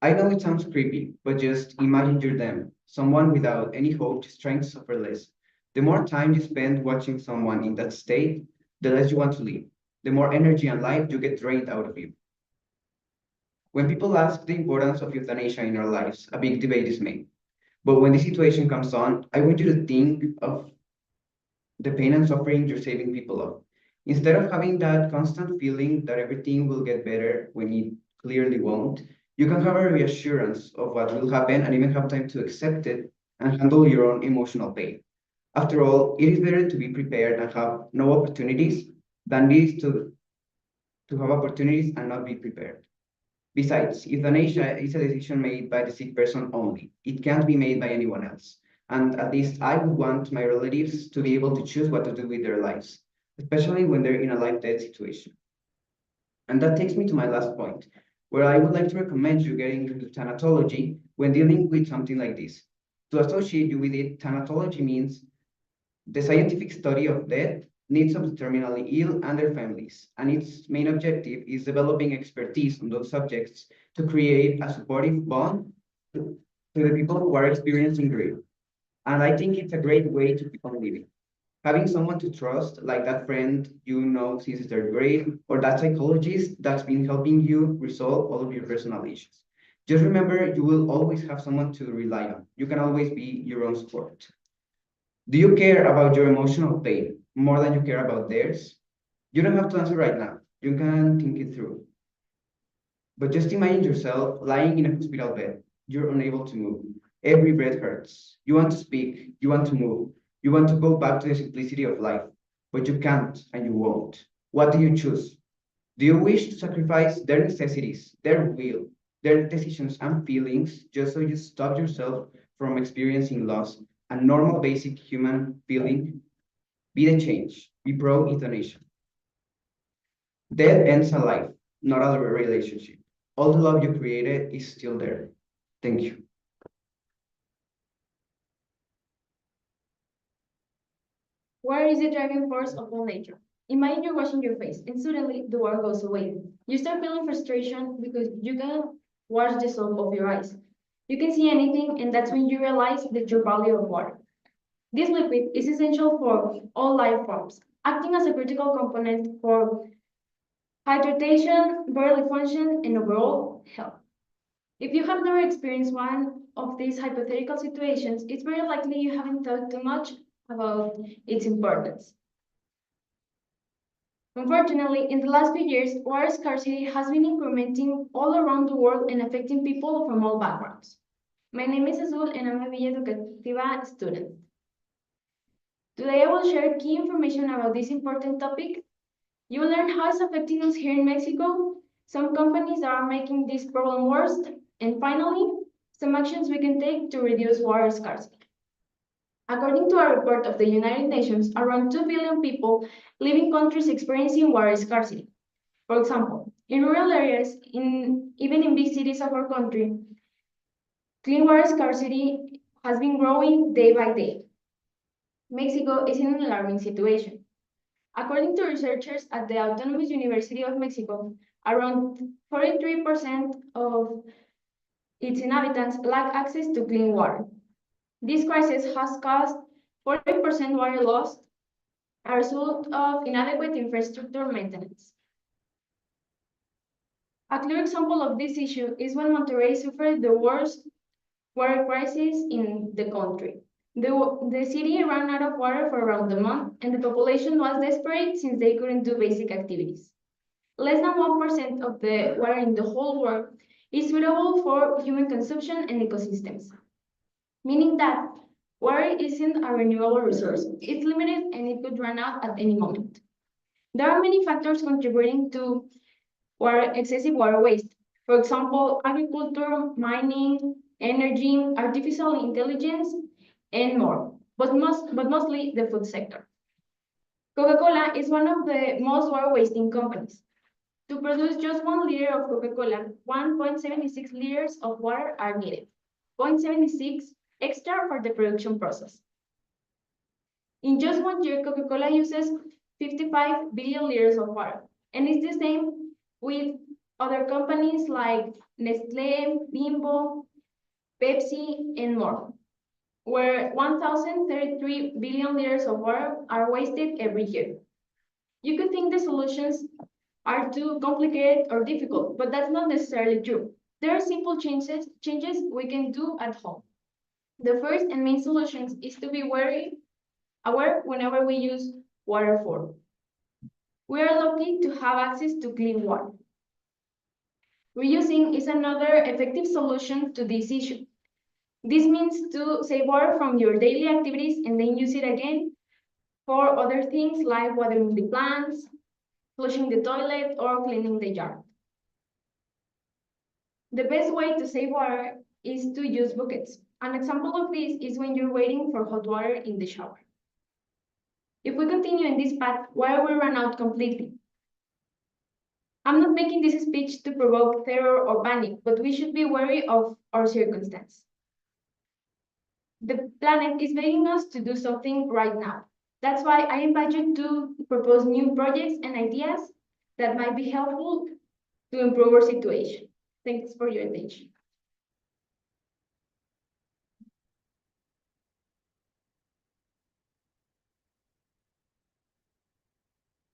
I know it sounds creepy, but just imagine you're them, someone without any hope, just trying to suffer less. The more time you spend watching someone in that state, the less you want to live, the more energy and life you get drained out of you. When people ask the importance of euthanasia in our lives, a big debate is made. But when the situation comes on, I want you to think of the pain and suffering you're saving people of. Instead of having that constant feeling that everything will get better when it clearly won't, you can have a reassurance of what will happen and even have time to accept it and handle your own emotional pain. After all, it is better to be prepared and have no opportunities than it is to have opportunities and not be prepared. Besides, euthanasia is a decision made by the sick person only. It can't be made by anyone else. And at least I would want my relatives to be able to choose what to do with their lives, especially when they're in a life-death situation. And that takes me to my last point, where I would like to recommend you getting into thanatology when dealing with something like this. To associate you with it, thanatology means the scientific study of death, needs of the terminally ill and their families, and its main objective is developing expertise on those subjects to create a supportive bond to the people who are experiencing grief. And I think it's a great way to keep on living. Having someone to trust, like that friend you know since third grade, or that psychologist that's been helping you resolve all of your personal issues. Just remember, you will always have someone to rely on. You can always be your own support. Do you care about your emotional pain more than you care about theirs? You don't have to answer right now. You can think it through. But just imagine yourself lying in a hospital bed. You're unable to move. Every breath hurts. You want to speak. You want to move. You want to go back to the simplicity of life. But you can't and you won't. What do you choose? Do you wish to sacrifice their necessities, their will, their decisions and feelings just so you stop yourself from experiencing loss, a normal basic human feeling? Be the change. Be pro-euthanasia. Death ends a life, not a relationship. All the love you created is still there. Thank you. Water is the driving force of all nature. Imagine you're washing your face and suddenly the water goes away. You start feeling frustration because you can't wash the soap off your eyes. You can see anything, and that's when you realize that your value of water. This liquid is essential for all life forms, acting as a critical component for hydration, bodily function, and overall health. If you have never experienced one of these hypothetical situations, it's very likely you haven't thought too much about its importance. Unfortunately, in the last few years, water scarcity has been incrementing all around the world and affecting people from all backgrounds. My name is Azul and I'm a Villa Educativa student. Today I will share key information about this important topic. You will learn how it's affecting us here in Mexico, some companies that are making this problem worse, and finally, some actions we can take to reduce water scarcity. According to a report of the United Nations, around 2 billion people live in countries experiencing water scarcity. For example, in rural areas, even in big cities of our country, clean water scarcity has been growing day by day. Mexico is in an alarming situation. According to researchers at the Autonomous University of Mexico, around 43% of its inhabitants lack access to clean water. This crisis has caused 40% water loss, a result of inadequate infrastructure maintenance. A clear example of this issue is when Monterrey suffered the worst water crisis in the country. The city ran out of water for around a month, and the population was desperate since they couldn't do basic activities. Less than 1% of the water in the whole world is suitable for human consumption and ecosystems, meaning that Water isn't a renewable resource. It's limited and it could run out at any moment. There are many factors contributing to excessive water waste. For example, agriculture, mining, energy, artificial intelligence, and more, but mostly the food sector. Coca-Cola is one of the most water wasting companies. To produce just 1 liter of Coca-Cola, 1.76 liters of water are needed, 0.76 extra for the production process. In just 1 year, Coca-Cola uses 55 billion liters of water, and it's the same with other companies like Nestlé, Bimbo, Pepsi, and more, where 1,033 billion liters of water are wasted every year. You could think the solutions are too complicated or difficult, but that's not necessarily true. There are simple changes we can do at home. The first and main solution is to be aware whenever we use water for. We are lucky to have access to clean water. Reusing is another effective solution to this issue. This means to save water from your daily activities and then use it again for other things like watering the plants, flushing the toilet, or cleaning the yard. The best way to save water is to use buckets. An example of this is when you're waiting for hot water in the shower. If we continue in this path, water will run out completely. I'm not making this speech to provoke terror or panic, but we should be wary of our circumstance. The planet is begging us to do something right now. That's why I invite you to propose new projects and ideas that might be helpful to improve our situation. Thanks for your attention.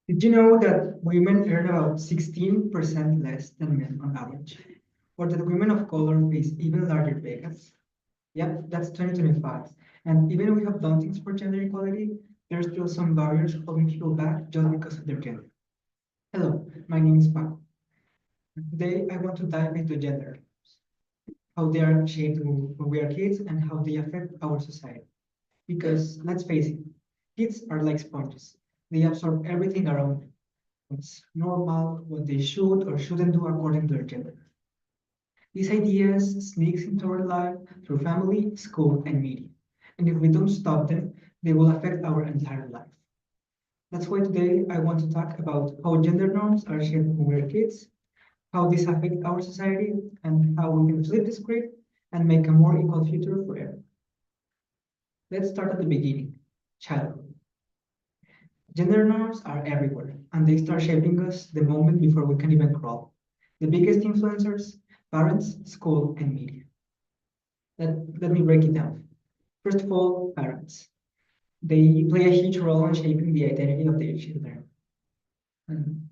Did you know that women earn about 16% less than men on average? Or that women of color face even larger pay gaps? Yep, that's 2025. And even if we have done things for gender equality, there's still some barriers holding people back just because of their gender. Hello, my name is Paco. Today, I want to dive into gender, how they are shaped when we are kids and how they affect our society. Because let's face it, kids are like sponges. They absorb everything around them. What's normal, what they should or shouldn't do according to their gender. These ideas sneaks into our life through family, school, and media. And if we don't stop them, they will affect our entire life. That's why today I want to talk about how gender norms are shaped when we're kids, how these affect our society, and how we can flip the script and make a more equal future for everyone. Let's start at the beginning, childhood. Gender norms are everywhere, and they start shaping us the moment before we can even crawl. The biggest influencers, parents, school, and media. Let me break it down. First of all, parents. They play a huge role in shaping the identity of their children. And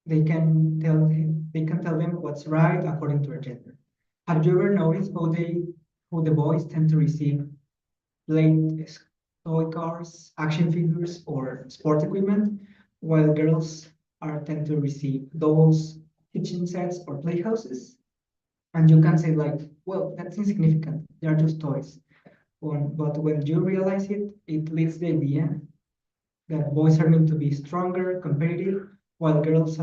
they can tell them what's right according to their gender. Have you ever noticed how the boys tend to receive played toy cars, action figures, or sport equipment, while girls tend to receive dolls, kitchen sets, or playhouses? And you can say like, well, that's insignificant. They are just toys. But when you realize it, it leads the idea that boys are meant to be stronger, competitive, while girls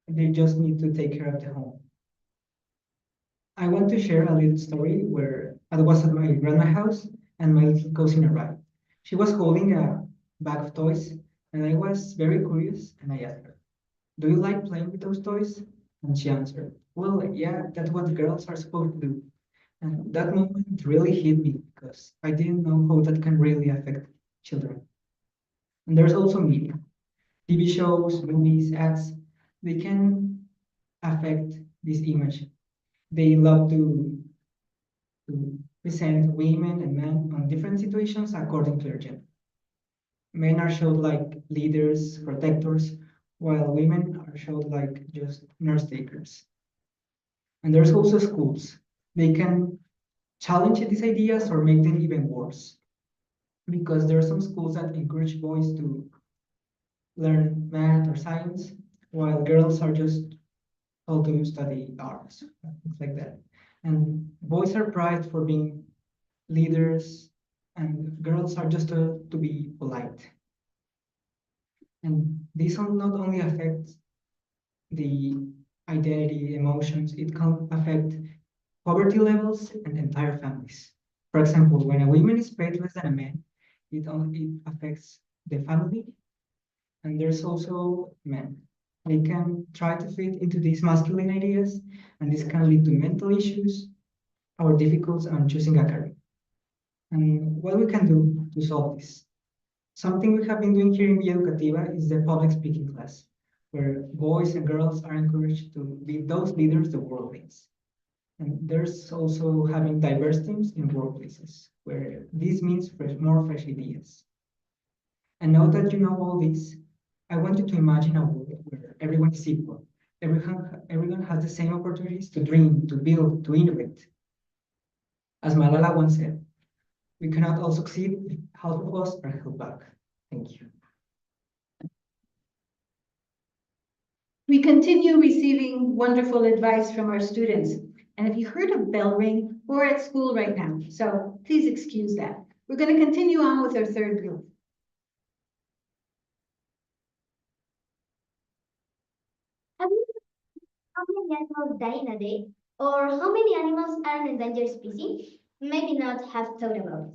they just need to take care of the home. I want to share a little story where I was at my grandma's house and my little cousin arrived. She was holding a bag of toys, and I was very curious, and I asked her, "Do you like playing with those toys?" And she answered, "Well, yeah, that's what girls are supposed to do." And that moment really hit me because I didn't know how that can really affect children. And there's also media. TV shows, movies, ads, they can affect this image. They love to present women and men on different situations according to their gender. Men are showed like leaders, protectors, while women are showed like just nurse takers. And there's also schools. They can challenge these ideas or make them even worse. Because there are some schools that encourage boys to learn math or science, while girls are just told to study arts, things like that. And boys are prized for being leaders, and girls are just told to be polite. And this not only affects the identity, emotions, it can affect poverty levels and entire families. For example, when a woman is paid less than a man, it affects the family. And there's also men. They can try to fit into these masculine ideas, and this can lead to mental issues or difficulties on choosing a career. And what we can do to solve this? Something we have been doing here in Villa Educativa is the public speaking class, where boys and girls are encouraged to be those leaders the world needs. And there's also having diverse teams in workplaces, where this means more fresh ideas. And now that you know all this, I want you to imagine a world where everyone is equal. Everyone has the same opportunities to dream, to build, to innovate. As Malala once said, we cannot all succeed if half of us are held back. Thank you. We continue receiving wonderful advice from our students. And if you heard a bell ring, we're at school right now, so please excuse that. We're going to continue on with our third group. Have you how many animals die in a day? Or how many animals are an endangered species? Maybe not have thought about it.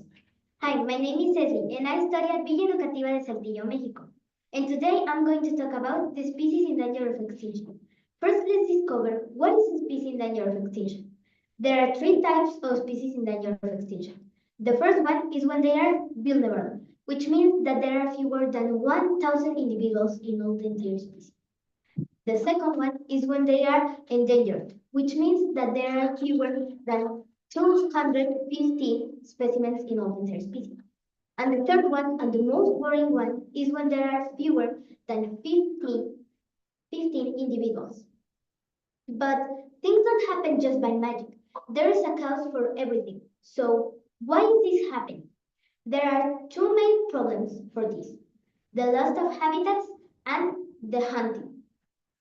Hi, my name is Ceci, and I study at Villa Educativa de Saltillo, Mexico. And today I'm going to talk about the species in danger of extinction. First, let's discover what is a species in danger of extinction. There are three types of species in danger of extinction. The first one is when they are vulnerable, which means that there are fewer than 1,000 individuals in all the entire species. The second one is when they are endangered, which means that there are fewer than 250 specimens in all the entire species. And the third one, and the most worrying one, is when there are fewer than 15 individuals. But things don't happen just by magic. There is a cause for everything. So why is this happening? There are two main problems for this: the loss of habitats and the hunting.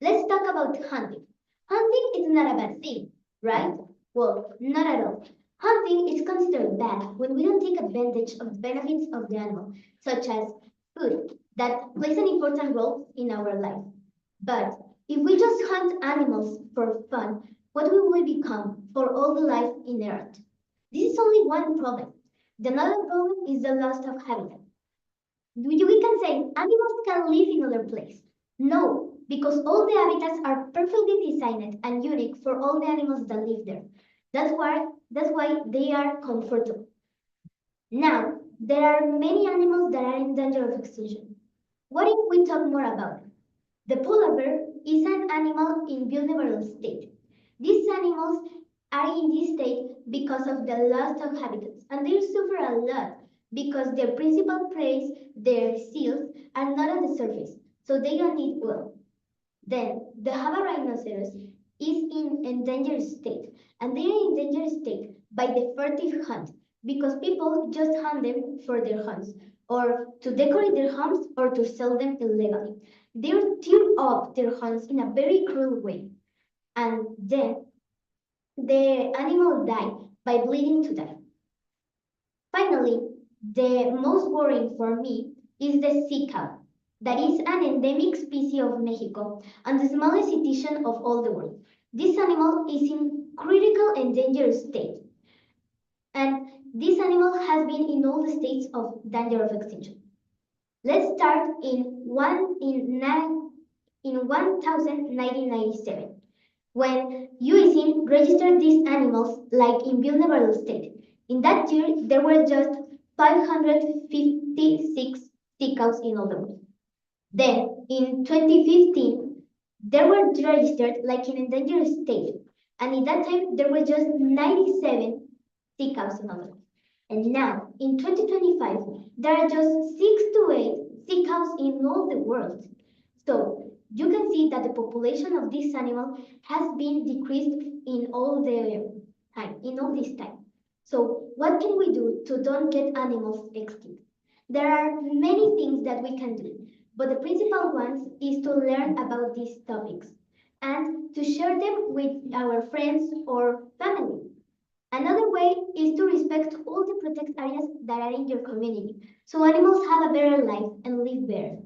Let's talk about hunting. Hunting is not a bad thing, right? Well, not at all. Hunting is considered bad when we don't take advantage of the benefits of the animal, such as food, that plays an important role in our life. But if we just hunt animals for fun, what will we become for all the life in Earth? This is only one problem. The another problem is the loss of habitat. We can say animals can live in other places. No, because all the habitats are perfectly designed and unique for all the animals that live there. That's why they are comfortable. Now, there are many animals that are in danger of extinction. What if we talk more about it? The polar bear is an animal in vulnerable state. These animals are in this state because of the loss of habitats, and they suffer a lot because their principal prey, their seals, are not on the surface, so they don't need oil. Then the Java rhinoceros is in endangered state, and they are in endangered state by the furtive hunt because people just hunt them for their hunts, or to decorate their homes, or to sell them illegally. They tear up their hunts in a very cruel way, and then the animal die by bleeding to death. Finally, the most worrying for me is the sea cow, that is an endemic species of Mexico and the smallest cetacean of all the world. This animal is in critical endangered state, and this animal has been in all the states of danger of extinction. Let's start in 1997, when USIN registered these animals like in vulnerable state. In that year, there were just 556 sea cows in all the world. Then, in 2015, they were registered like in endangered state, and in that time, there were just 97 sea cows in all the world. And now, in 2025, there are just 6 to 8 sea cows in all the world. So, you can see that the population of this animal has been decreased in all this time. So, what can we do to don't get animals extinct? There are many things that we can do, but the principal ones is to learn about these topics and to share them with our friends or family. Another way is to respect all the protected areas that are in your community, so animals have a better life and live better.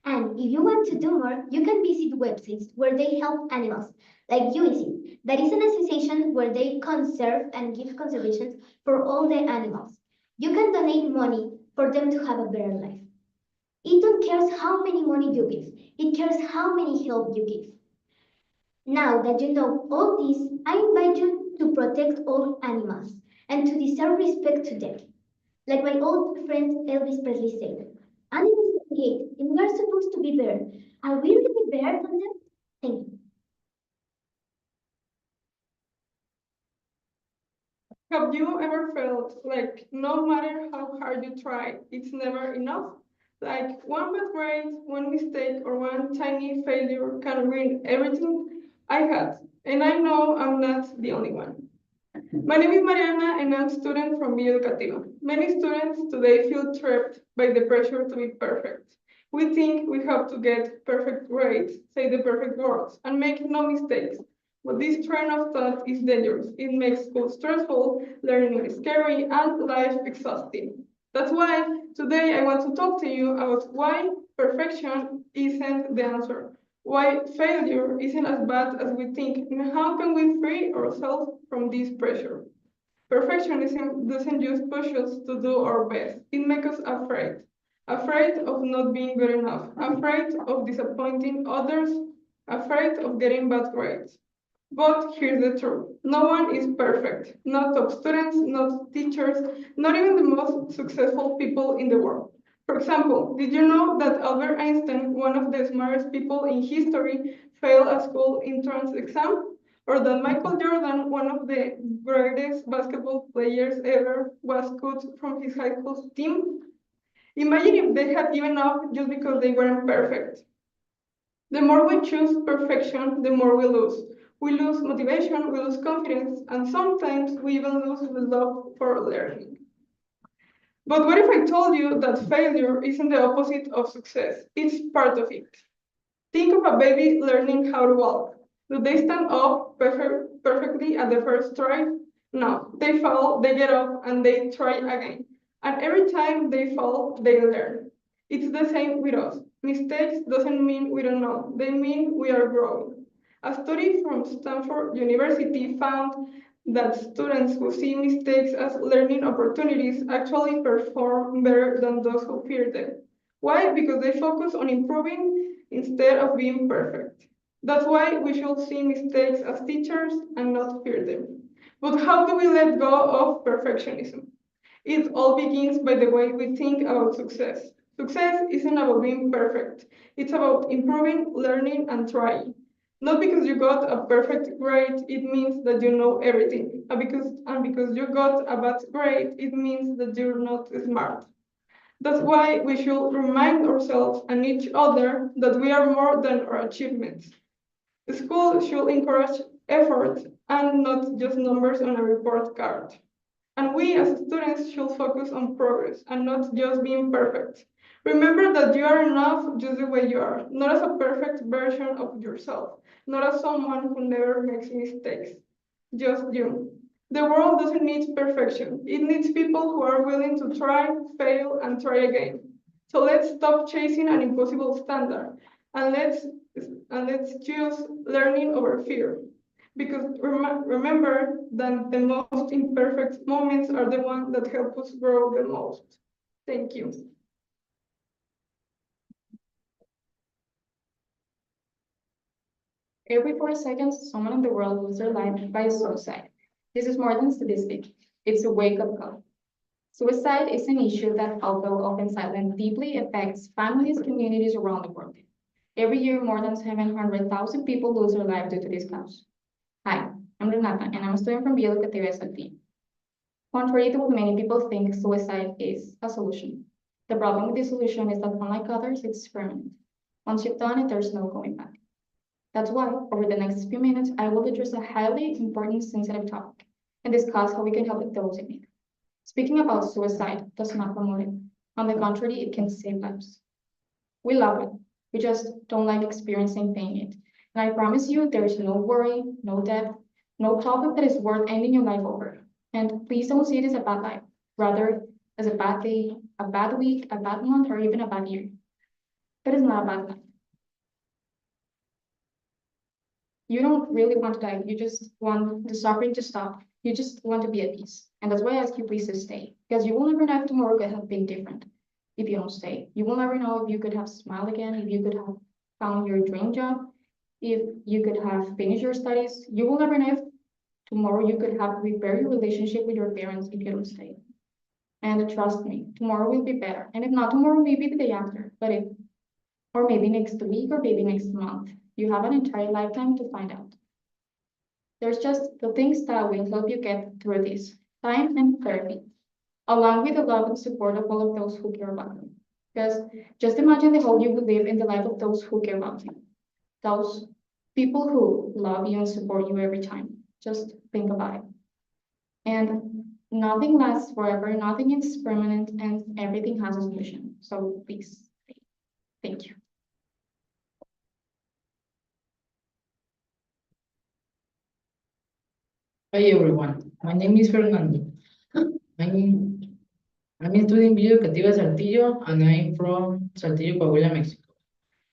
And if you want to do more, you can visit websites where they help animals, like UICID, that is an association where they conserve and give conservation for all the animals. You can donate money for them to have a better life. It don't care how many money you give, it cares how many help you give. Now that you know all this, I invite you to protect all animals and to deserve respect to them. Like my old friend Elvis Presley said, animals hate and we are supposed to be better. Are we really better than them? Thank you. Have you ever felt like no matter how hard you try, it's never enough? Like one bad grade, one mistake, or one tiny failure can ruin everything I had. And I know I'm not the only one. My name is Mariana and I'm a student from Educativa. Many students today feel trapped by the pressure to be perfect. We think we have to get perfect grades, say the perfect words, and make no mistakes. But this train of thought is dangerous. It makes school stressful, learning is scary, and life exhausting. That's why today I want to talk to you about why perfection isn't the answer, why failure isn't as bad as we think, and how can we free ourselves from this pressure. Perfectionism doesn't just push us to do our best, it makes us afraid. Afraid of not being good enough, afraid of disappointing others, afraid of getting bad grades. But here's the truth. No one is perfect. Not top students, not teachers, not even the most successful people in the world. For example, did you know that Albert Einstein, one of the smartest people in history, failed a school entrance exam? Or that Michael Jordan, one of the greatest basketball players ever, was cut from his high school team? Imagine if they had given up just because they weren't perfect. The more we choose perfection, the more we lose. We lose motivation, we lose confidence, and sometimes we even lose the love for learning. But what if I told you that failure isn't the opposite of success? It's part of it. Think of a baby learning how to walk. Do they stand up perfectly at the first try? No, they fall, they get up, and they try again. And every time they fall, they learn. It's the same with us. Mistakes doesn't mean we don't know. They mean we are growing. A study from Stanford University found that students who see mistakes as learning opportunities actually perform better than those who fear them. Why? Because they focus on improving instead of being perfect. That's why we should see mistakes as teachers and not fear them. But how do we let go of perfectionism? It all begins by the way we think about success. Success isn't about being perfect. It's about improving, learning, and trying. Not because you got a perfect grade, it means that you know everything. And because you got a bad grade, it means that you're not smart. That's why we should remind ourselves and each other that we are more than our achievements. The school should encourage effort and not just numbers on a report card. And we as students should focus on progress and not just being perfect. Remember that you are enough just the way you are, not as a perfect version of yourself, not as someone who never makes mistakes, just you. The world doesn't need perfection. It needs people who are willing to try, fail, and try again. So let's stop chasing an impossible standard and let's choose learning over fear. Because remember that the most imperfect moments are the ones that help us grow the most. Thank you. Every 4 seconds, someone in the world loses their life by suicide. This is more than statistic. It's a wake-up call. Suicide is an issue that, although often silent, deeply affects families, communities around the world. Every year, more than 700,000 people lose their life due to this cause. Hi, I'm Renata, and I'm a student from Educative de Saltillo. Contrary to what many people think, suicide is a solution. The problem with this solution is that, unlike others, it's permanent. Once you've done it, there's no going back. That's why, over the next few minutes, I will address a highly important sensitive topic and discuss how we can help those in need. Speaking about suicide does not promote it. On the contrary, it can save lives. We love it. We just don't like experiencing pain it. And I promise you, there is no worry, no death, no topic that is worth ending your life over. And please don't see it as a bad life, rather as a bad day, a bad week, a bad month, or even a bad year. But it's not a bad life. You don't really want to die. You just want the suffering to stop. You just want to be at peace. And that's why I ask you please to stay. Because you will never know if tomorrow could have been different if you don't stay. You will never know if you could have smiled again, if you could have found your dream job, if you could have finished your studies. You will never know if tomorrow you could have repaired your relationship with your parents if you don't stay. And trust me, tomorrow will be better. And if not tomorrow, maybe the day after. Or maybe next week, or maybe next month. You have an entire lifetime to find out. There's just the things that will help you get through this: time and therapy, along with the love and support of all of those who care about you. Because just imagine the whole you would live in the life of those who care about you. Those people who love you and support you every time. Just think about it. And nothing lasts forever, nothing is permanent, and everything has a solution. So please, thank you. Hi everyone, my name is Fernando. I'm, I'm studying Educativa de Saltillo and I'm from Saltillo, Coahuila, Mexico.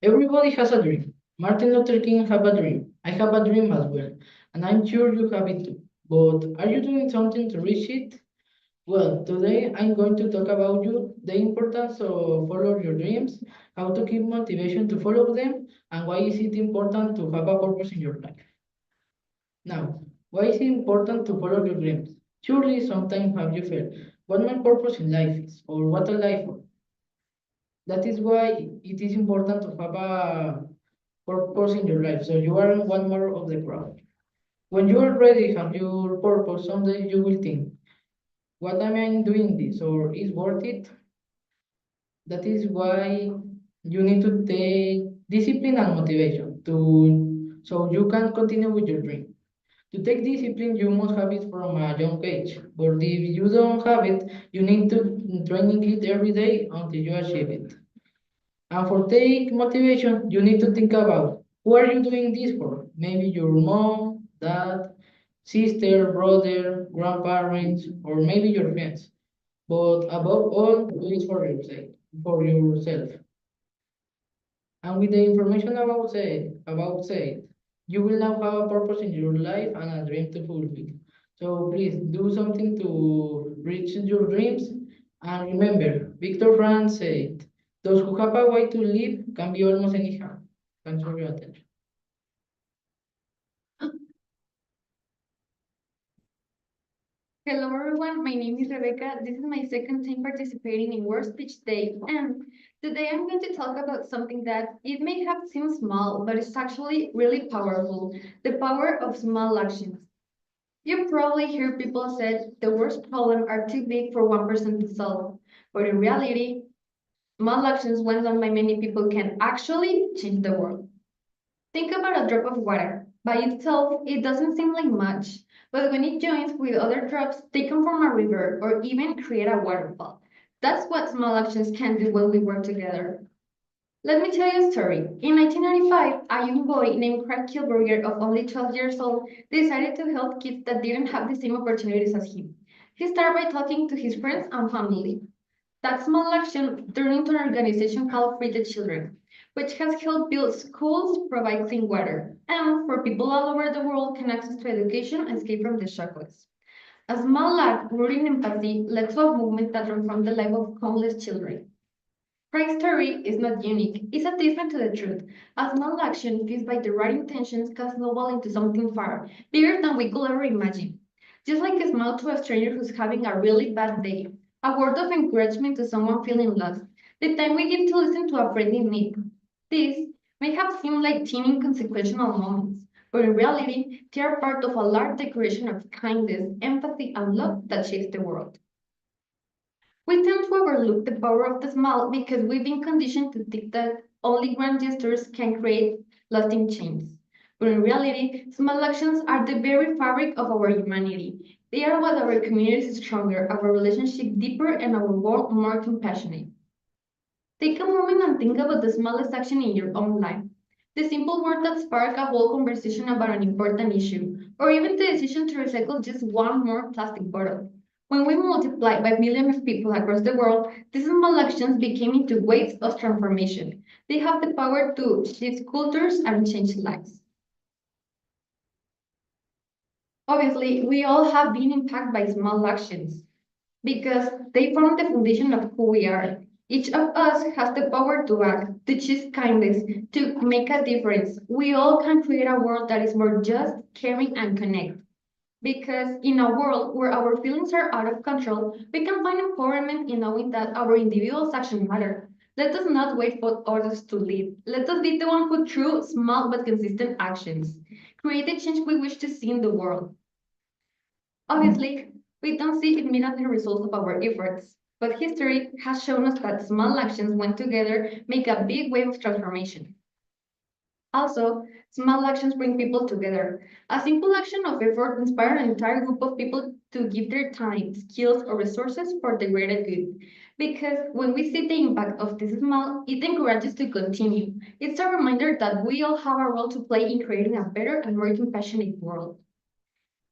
Everybody has a dream. Martin Luther King have a dream. I have a dream as well, and I'm sure you have it too. But are you doing something to reach it? Well, today I'm going to talk about the importance of follow your dreams, how to keep motivation to follow them, and why is it important to have a purpose in your life. Now, why is it important to follow your dreams? Surely sometimes have you felt what my purpose in life is, or what I life for. That is why it is important to have a purpose in your life, so you are one more of the crowd. When you already have your purpose, someday you will think, what am I doing this, or is worth it? That is why you need to take discipline and motivation so you can continue with your dream. To take discipline, you must have it from a young age. But if you don't have it, you need to training it every day until you achieve it. And for take motivation, you need to think about who are you doing this for? Maybe your mom, dad, sister, brother, grandparents, or maybe your friends. But above all, do it for yourself. And with the information about you will now have a purpose in your life and a dream to fulfill. So please do something to reach your dreams. And remember, Viktor Frank said, those who have a way to live can be almost anyhow. Thanks for your attention. Hello everyone, my name is Rebecca. This is my second time participating in World Speech Day, and today I'm going to talk about something that it may have seemed small, but it's actually really powerful, the power of small actions. You probably hear people say the worst problems are too big for one person to solve, but in reality, small actions when done by many people can actually change the world. Think about a drop of water. By itself, it doesn't seem like much, but when it joins with other drops taken from a river or even create a waterfall, that's what small actions can do when we work together. Let me tell you a story. In 1995, a young boy named Craig Kilberger of only 12 years old decided to help kids that didn't have the same opportunities as him. He started by talking to his friends and family. That small action turned into an organization called Free the Children, which has helped build schools, provide clean water, and for people all over the world can access to education and escape from the shockwave. A small act rooted in empathy led to a movement that transformed the life of homeless children. Craig's story is not unique, it's a testament to the truth. A small action fused by the right intentions can snowball into something far bigger than we could ever imagine. Just like a smile to a stranger who's having a really bad day, a word of encouragement to someone feeling lost, the time we give to listen to a friend in need. These may have seemed like teeny inconsequential moments, but in reality, they are part of a large decoration of kindness, empathy, and love that shapes the world. We tend to overlook the power of the small because we've been conditioned to think that only grand gestures can create lasting change. But in reality, small actions are the very fabric of our humanity. They are what our communities stronger, our relationship deeper, and our world more compassionate. Take a moment and think about the smallest action in your own life. The simple word that spark a whole conversation about an important issue, or even the decision to recycle just one more plastic bottle. When we multiply by millions of people across the world, these small actions became into waves of transformation. They have the power to shift cultures and change lives. Obviously, we all have been impacted by small actions because they form the foundation of who we are. Each of us has the power to act, to choose kindness, to make a difference. We all can create a world that is more just, caring, and connected. Because in a world where our feelings are out of control, we can find empowerment in knowing that our individual actions matter. Let us not wait for others to lead. Let us be the one who, through small but consistent actions, create the change we wish to see in the world. Obviously, we don't see immediate results of our efforts, but history has shown us that small actions, when together, make a big wave of transformation. Also, small actions bring people together. A simple action of effort inspires an entire group of people to give their time, skills, or resources for the greater good. Because when we see the impact of this small, it encourages to continue. It's a reminder that we all have a role to play in creating a better and more compassionate world.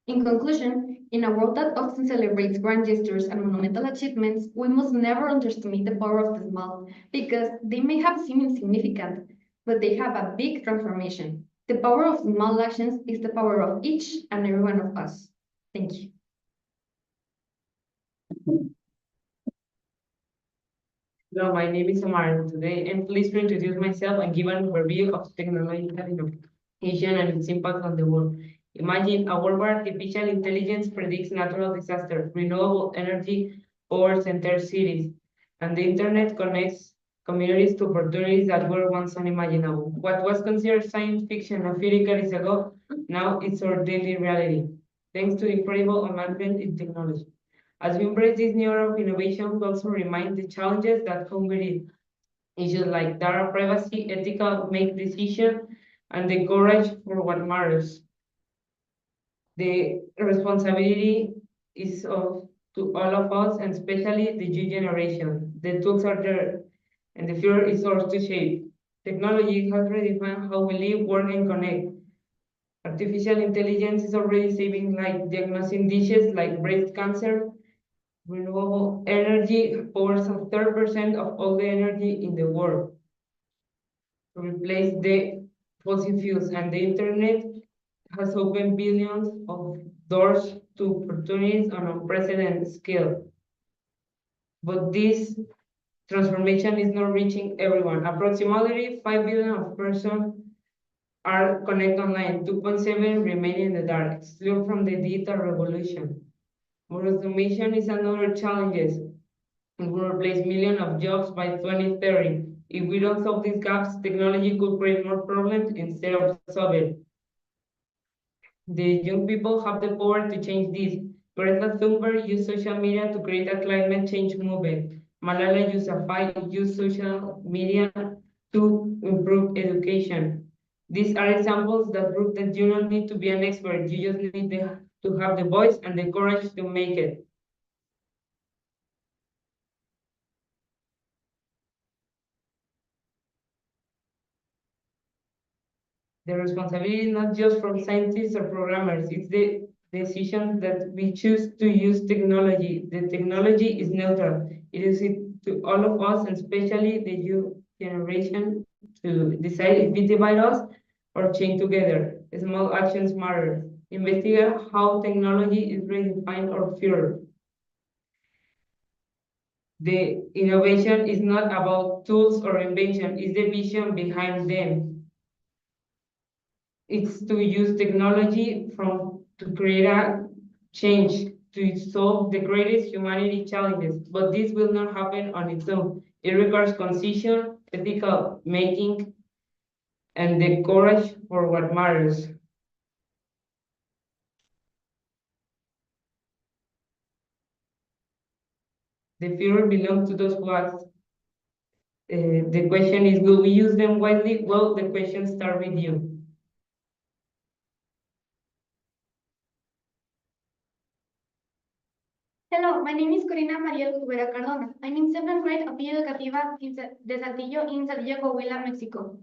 In conclusion, in a world that often celebrates grand gestures and monumental achievements, we must never underestimate the power of the small, because they may have seemed insignificant, but they have a big transformation. The power of small actions is the power of each and every one of us. Thank you. Hello, my name is Omar. Today, I'm pleased to introduce myself and give an overview of technological innovation and its impact on the world. Imagine a world where artificial intelligence predicts natural disasters, renewable energy powers entire cities, and the internet connects communities to opportunities that were once unimaginable. What was considered science fiction a few decades ago, now it's our daily reality, thanks to incredible advancement in technology. As we embrace this new era of innovation, we also remind the challenges that come with it. Issues like data privacy, ethical make decisions, and the courage for what matters. The responsibility is to all of us, and especially the new generation. The tools are there, and the future is ours to shape. Technology has redefined how we live, work, and connect. Artificial intelligence is already saving lives, diagnosing diseases like breast cancer. Renewable energy powers 30% of all the energy in the world to replace the fossil fuels, and the internet has opened billions of doors to opportunities on unprecedented scale. But this transformation is not reaching everyone. Approximately 5 billion of persons are connected online, 2.7 remain in the dark, excluded from the digital revolution. More automation is another challenge. It will replace millions of jobs by 2030. If we don't solve these gaps, technology could create more problems instead of solving. The young people have the power to change this. Greta Thunberg used social media to create a climate change movement. Malala Yousafzai used social media to improve education. These are examples that prove that you don't need to be an expert. You just need to have the voice and the courage to make it. The responsibility is not just from scientists or programmers, it's the decision that we choose to use technology. The technology is neutral. It is to all of us, and especially the youth generation, to decide if we divide us or change together. Small actions matter. Investigate how technology is redefined our future. The innovation is not about tools or invention, it's the vision behind them. It's to use technology to create a change, to solve the greatest humanity challenges, but this will not happen on its own. It requires conscience, ethical making, and the courage for what matters. The future belongs to those who act. The question is, will we use them wisely? Well, the question starts with you. Hello, my name is Corina Mariel Cubera Cardona. I'm in 7th grade of Educativa de Saltillo in Saltillo, Coahuila, Mexico.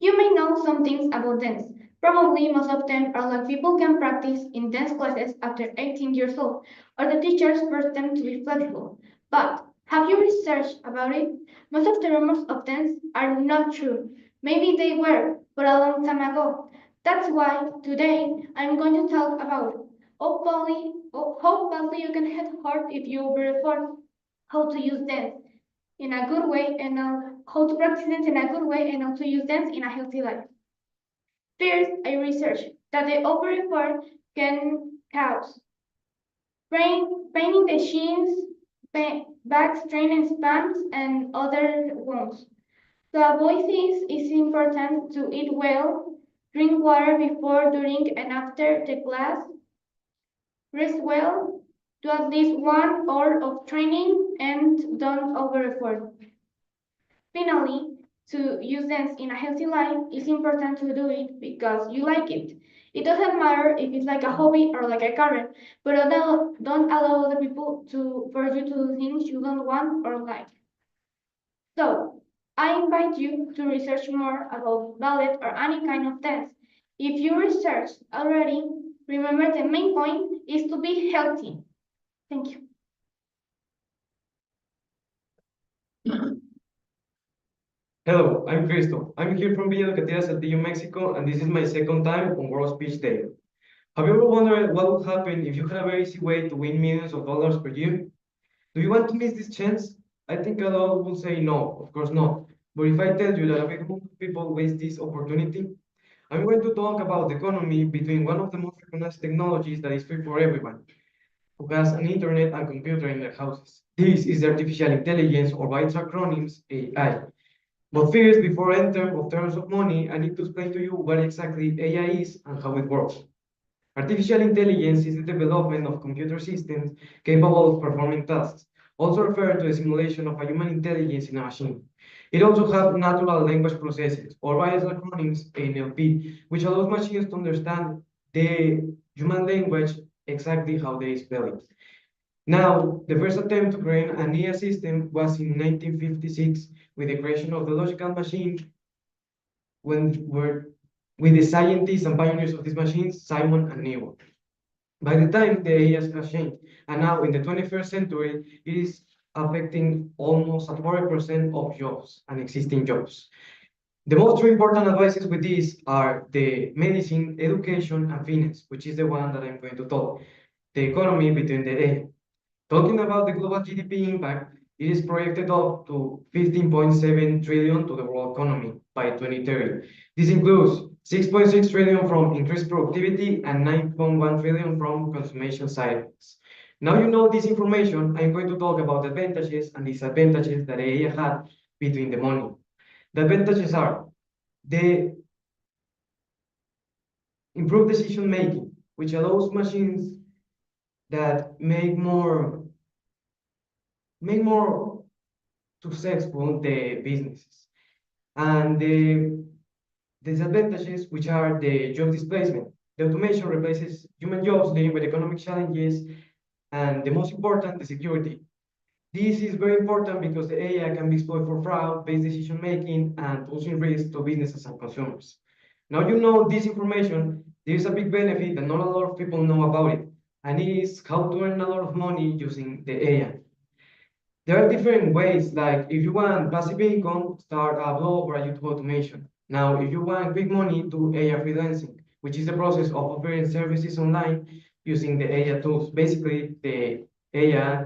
You may know some things about dance. Probably most of them are like people can practice in dance classes after 18 years old, or the teachers force them to be flexible. But have you researched about it? Most of the rumors of dance are not true. Maybe they were, but a long time ago. That's why today I'm going to talk about how badly you can get hurt if you over how to use dance in a good way and how to practice dance in a good way and how to use dance in a healthy life. First, I researched that the over effort can cause pain in the shins, back strain and spasms, and other wounds. To avoid this, it's important to eat well, drink water before, during, and after the class, rest well, do at least 1 hour of training, and don't over effort. Finally, to use dance in a healthy life, it's important to do it because you like it. It doesn't matter if it's like a hobby or like a career, but don't allow other people to for you to do things you don't want or like. So, I invite you to research more about ballet or any kind of dance. If you researched already, remember the main point is to be healthy. Thank you. Hello, I'm Cristo. I'm here from Educative de Saltillo, Mexico, and this is my second time on World Speech Day. Have you ever wondered what would happen if you had a very easy way to win millions of dollars per year? Do you want to miss this chance? I think a lot will say no, of course not. But if I tell you that a big group of people waste this opportunity, I'm going to talk about the economy between one of the most recognized technologies that is free for everyone, who has an internet and computer in their houses. This is artificial intelligence, or by its acronyms, AI. But first, before I enter of terms of money, I need to explain to you what exactly AI is and how it works. Artificial intelligence is the development of computer systems capable of performing tasks, also referred to the simulation of a human intelligence in a machine. It also has natural language processes, or by its acronyms NLP, which allows machines to understand the human language exactly how they spell it. Now, the first attempt to create an AI system was in 1956 with the creation of the logical machine with the scientists and pioneers of these machines, Simon and Newell. By the time the AI has changed, and now in the 21st century, it is affecting almost 40% of jobs and existing jobs. The most three important advices with this are the medicine, education, and finance, which is the one that I'm going to talk. The economy between the AI. Talking about the global GDP impact, it is projected up to 15.7 trillion to the world economy by 2030. This includes 6.6 trillion from increased productivity and 9.1 trillion from consumption cycles. Now you know this information, I'm going to talk about the advantages and disadvantages that AI had between the money. The advantages are the improved decision making, which allows machines that make more successful the businesses. And the disadvantages, which are the job displacement. The automation replaces human jobs dealing with economic challenges, and the most important, the security. This is very important because the AI can be exploited for fraud, based decision making, and posing risks to businesses and consumers. Now you know this information, there is a big benefit that not a lot of people know about it, and it is how to earn a lot of money using the AI. There are different ways, like if you want passive income, start a blog or a YouTube automation. Now, if you want quick money, do AI freelancing, which is the process of offering services online using the AI tools. Basically, the AI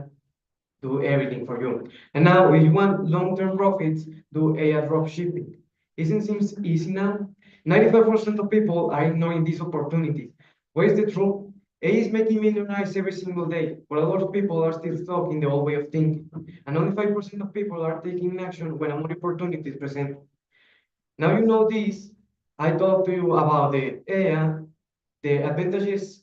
do everything for you. And now, if you want long-term profits, do AI drop shipping. Isn't it seems easy now? 95% of people are ignoring these opportunities. What is the truth? AI is making millionaires every single day, but a lot of people are still stuck in the old way of thinking. And only 5% of people are taking action when a more opportunity is present. Now you know this, I talked to you about the AI, the advantages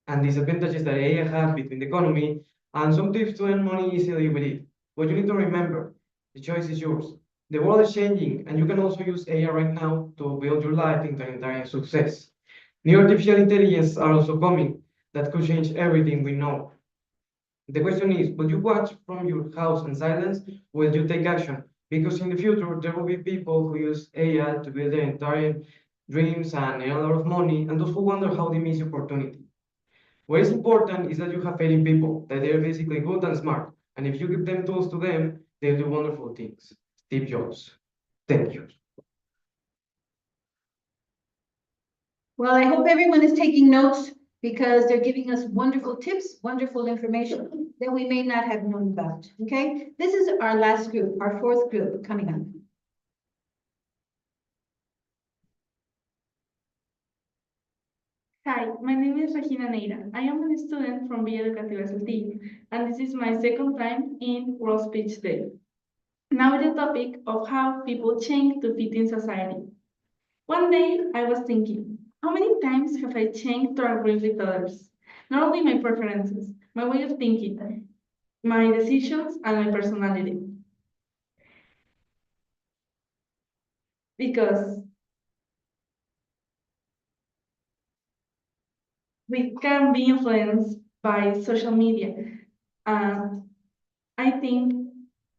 and disadvantages that AI have between the economy, and some tips to earn money easily with it. But you need to remember, the choice is yours. The world is changing, and you can also use AI right now to build your life into an entire success. New artificial intelligence are also coming that could change everything we know. The question is, will you watch from your house in silence, or will you take action? Because in the future, there will be people who use AI to build their entire dreams and earn a lot of money, and those who wonder how they miss the opportunity. What is important is that you have faith in people, that they're basically good and smart. And if you give them tools to them, they'll do wonderful things. Steve Jobs. Thank you. Well, I hope everyone is taking notes because they're giving us wonderful tips, wonderful information that we may not have known about, okay? This is our last group, our fourth group coming up. Hi, my name is Regina Neira. I am a student from Educative de Saltillo, and this is my second time in World Speech Day. Now the topic of how people change to fit in society. One day I was thinking, how many times have I changed to agree with others? Not only my preferences, my way of thinking, my decisions, and my personality. Because we can be influenced by social media. I think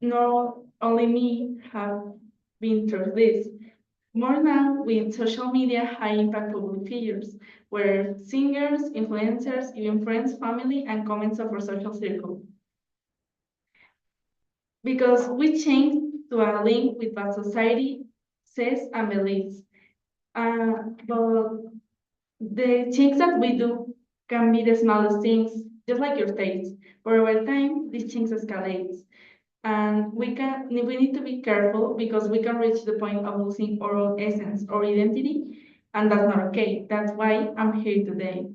not only me have been through this. More now with social media high impact public figures, where singers, influencers, even friends, family, and comments of our social circle. Because we change to a link with what society says and believes. But the change that we do can be the smallest things, just like your taste. But over time, this change escalates. And we need to be careful because we can reach the point of losing our own essence or identity, and that's not okay. That's why I'm here today.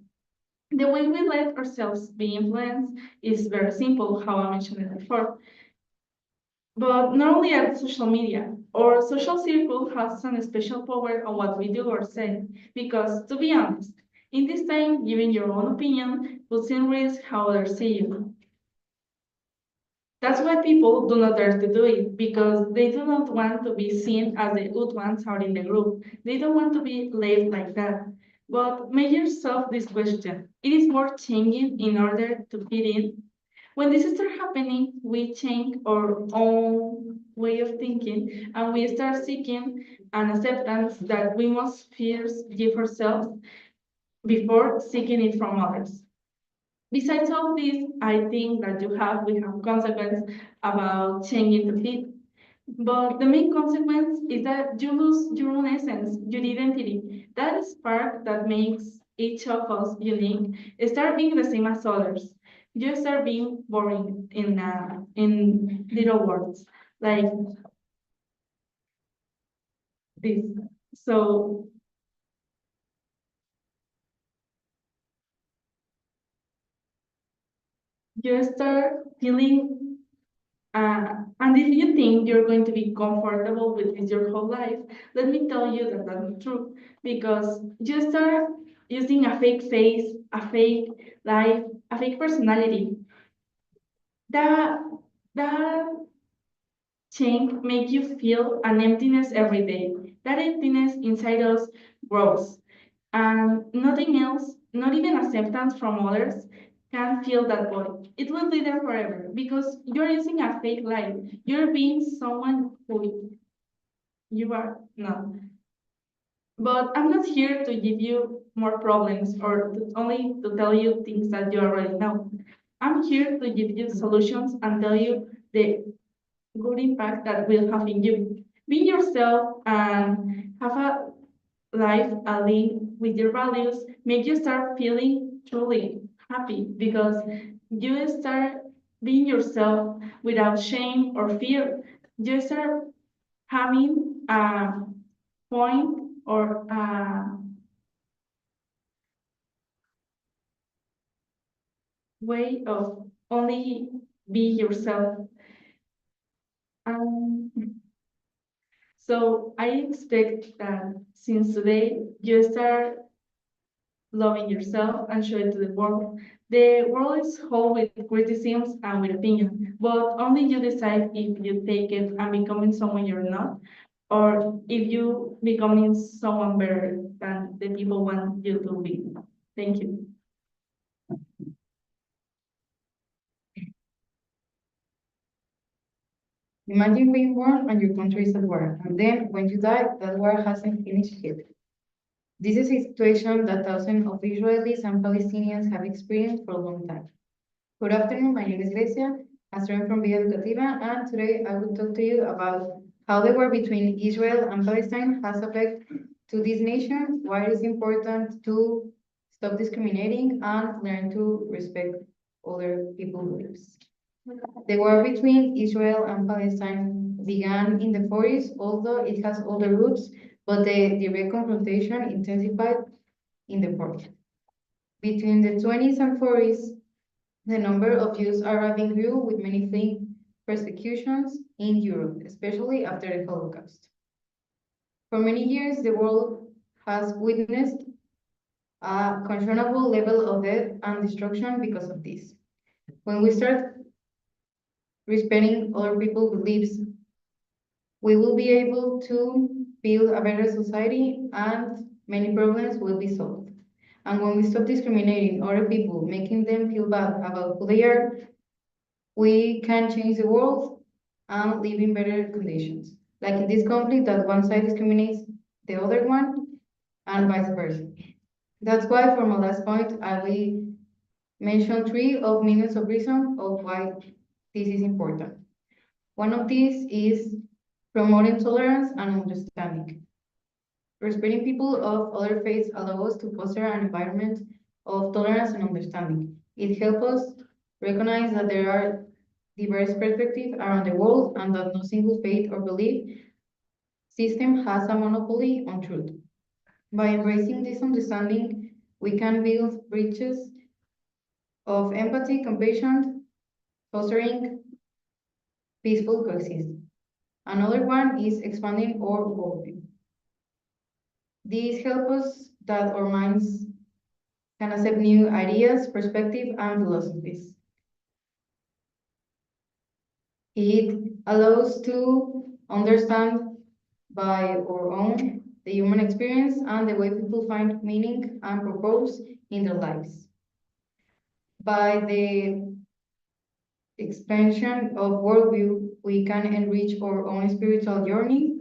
The way we let ourselves be influenced is very simple, how I mentioned it before. But not only at social media, our social circle has some special power on what we do or say, because to be honest, in this time, giving your own opinion puts in risk how others see you. That's why people do not dare to do it, because they do not want to be seen as the good ones out in the group. They don't want to be left like that. But make yourself this question. It is worth changing in order to fit in. When this starts happening, we change our own way of thinking and we start seeking an acceptance that we must first give ourselves before seeking it from others. Besides all this, I think that we have consequence about changing the fit. But the main consequence is that you lose your own essence, your identity. That spark that makes each of us unique. Start being the same as others. You start being boring in little words like this. So you start feeling and if you think you're going to be comfortable with this your whole life, let me tell you that that's not true. Because you start using a fake face, a fake life, a fake personality. That change make you feel an emptiness every day. That emptiness inside us grows. And nothing else, not even acceptance from others, can fill that void. It will be there forever because you're using a fake life. You're being someone who you are not. But I'm not here to give you more problems or only to tell you things that you already know. I'm here to give you solutions and tell you the good impact that will have in you. Be yourself and have a life aligned with your values, make you start feeling truly happy because you start being yourself without shame or fear. You start having a point or a way of only be yourself. So I expect that since today you start loving yourself and show it to the world. The world is whole with criticisms and with opinion, but only you decide if you take it and becoming someone you're not, or if you becoming someone better than the people want you to be. Thank you. Imagine being born and your country is at war, and then when you die, that war hasn't finished yet. This is a situation that thousands of Israelis and Palestinians have experienced for a long time. Good afternoon, my name is Grecia, a student from Via Educativa, and today I will talk to you about how the war between Israel and Palestine has affected to this nation, why it is important to stop discriminating and learn to respect other people's beliefs. The war between Israel and Palestine began in the 40s, although it has older roots, but the direct confrontation intensified in the 40s. Between the 20s and 40s, the number of Jews arriving grew, with many fleeing persecutions in Europe, especially after the Holocaust. For many years, the world has witnessed a considerable level of death and destruction because of this. When we start respecting other people's beliefs, we will be able to build a better society and many problems will be solved. And when we stop discriminating other people, making them feel bad about who they are, we can change the world and live in better conditions. Like in this conflict that one side discriminates the other one and vice versa. That's why for my last point, I will mention 3 of millions of reasons of why this is important. One of these is promoting tolerance and understanding. Respecting people of other faiths allows us to foster an environment of tolerance and understanding. It helps us recognize that there are diverse perspectives around the world and that no single faith or belief system has a monopoly on truth. By embracing this understanding, we can build bridges of empathy, compassion, fostering peaceful coexistence. Another one is expanding our worldview. These help us that our minds can accept new ideas, perspectives, and philosophies. It allows to understand by our own the human experience and the way people find meaning and purpose in their lives. By the expansion of worldview, we can enrich our own spiritual journey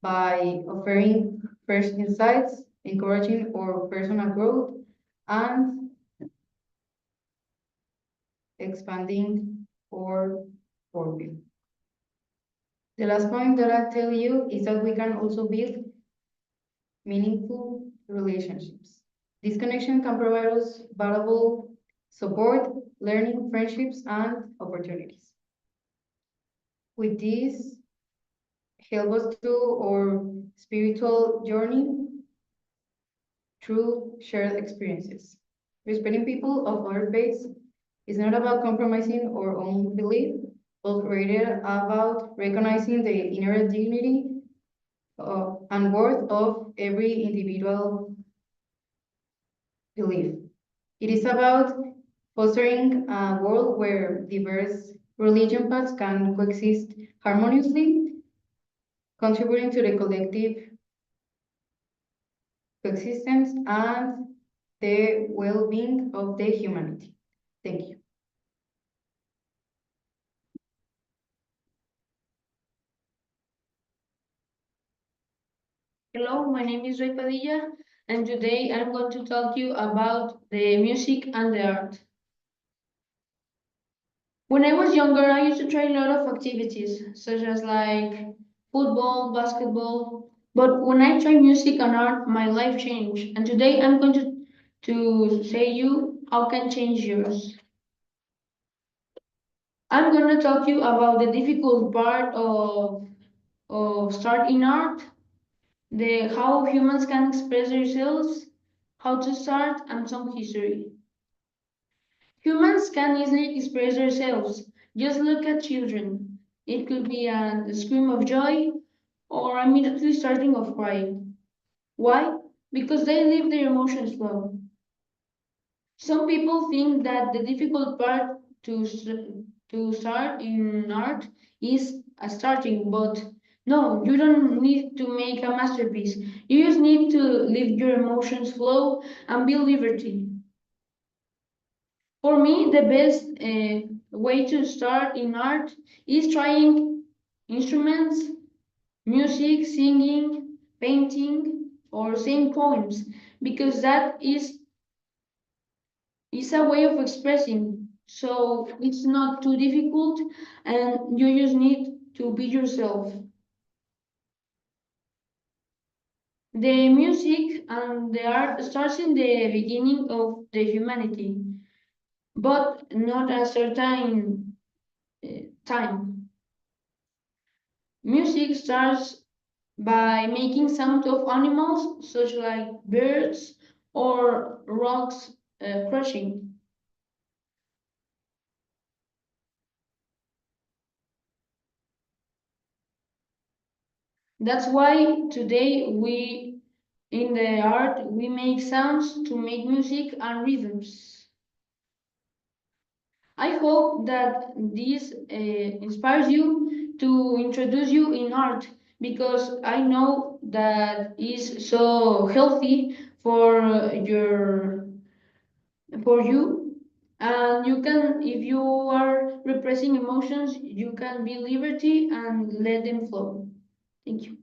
by offering fresh insights, encouraging our personal growth, and expanding our worldview. The last point that I tell you is that we can also build meaningful relationships. This connection can provide us valuable support, learning, friendships, and opportunities. With this, help us through our spiritual journey through shared experiences. Respecting people of other faiths is not about compromising our own belief, but rather about recognizing the inherent dignity and worth of every individual belief. It is about fostering a world where diverse religion paths can coexist harmoniously, contributing to the collective coexistence and the well-being of the humanity. Thank you. Hello, my name is Ray Padilla, and today I'm going to talk to you about the music and the art. When I was younger, I used to try a lot of activities, such as like football, basketball. But when I tried music and art, my life changed. And today I'm going to say you how can change yours. I'm going to talk to you about the difficult part of starting art, the how humans can express themselves, how to start, and some history. Humans can easily express themselves. Just look at children. It could be a scream of joy or immediately starting of crying. Why? Because they leave their emotions flow. Some people think that the difficult part to start in art is a starting, but no, you don't need to make a masterpiece. You just need to let your emotions flow and build liberty. For me, the best way to start in art is trying instruments, music, singing, painting, or saying poems, because that is a way of expressing. So it's not too difficult, and you just need to be yourself. The music and the art starts in the beginning of the humanity, but not a certain time. Music starts by making sound of animals, such like birds or rocks crushing. That's why today in the art, we make sounds to make music and rhythms. I hope that this inspires you to introduce you in art, because I know that is so healthy for you, and you can, if you are repressing emotions, you can be liberty and let them flow. Thank you.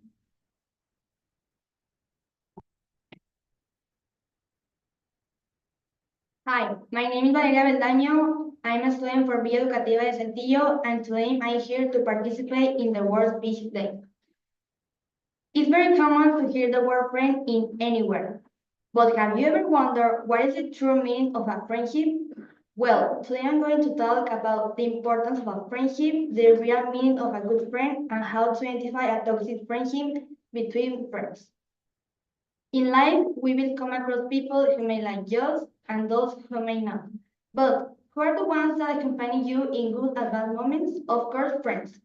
Hi, my name is Valeria Beldaño. I'm a student for Educativa de Saltillo, and today I'm here to participate in the World Speech Day. It's very common to hear the word friend in anywhere, but have you ever wondered what is the true meaning of a friendship? Well, today I'm going to talk about the importance of a friendship, the real meaning of a good friend, and how to identify a toxic friendship between friends. In life, we will come across people who may like us and those who may not. But who are the ones that accompany you in good and bad moments? Of course, friends.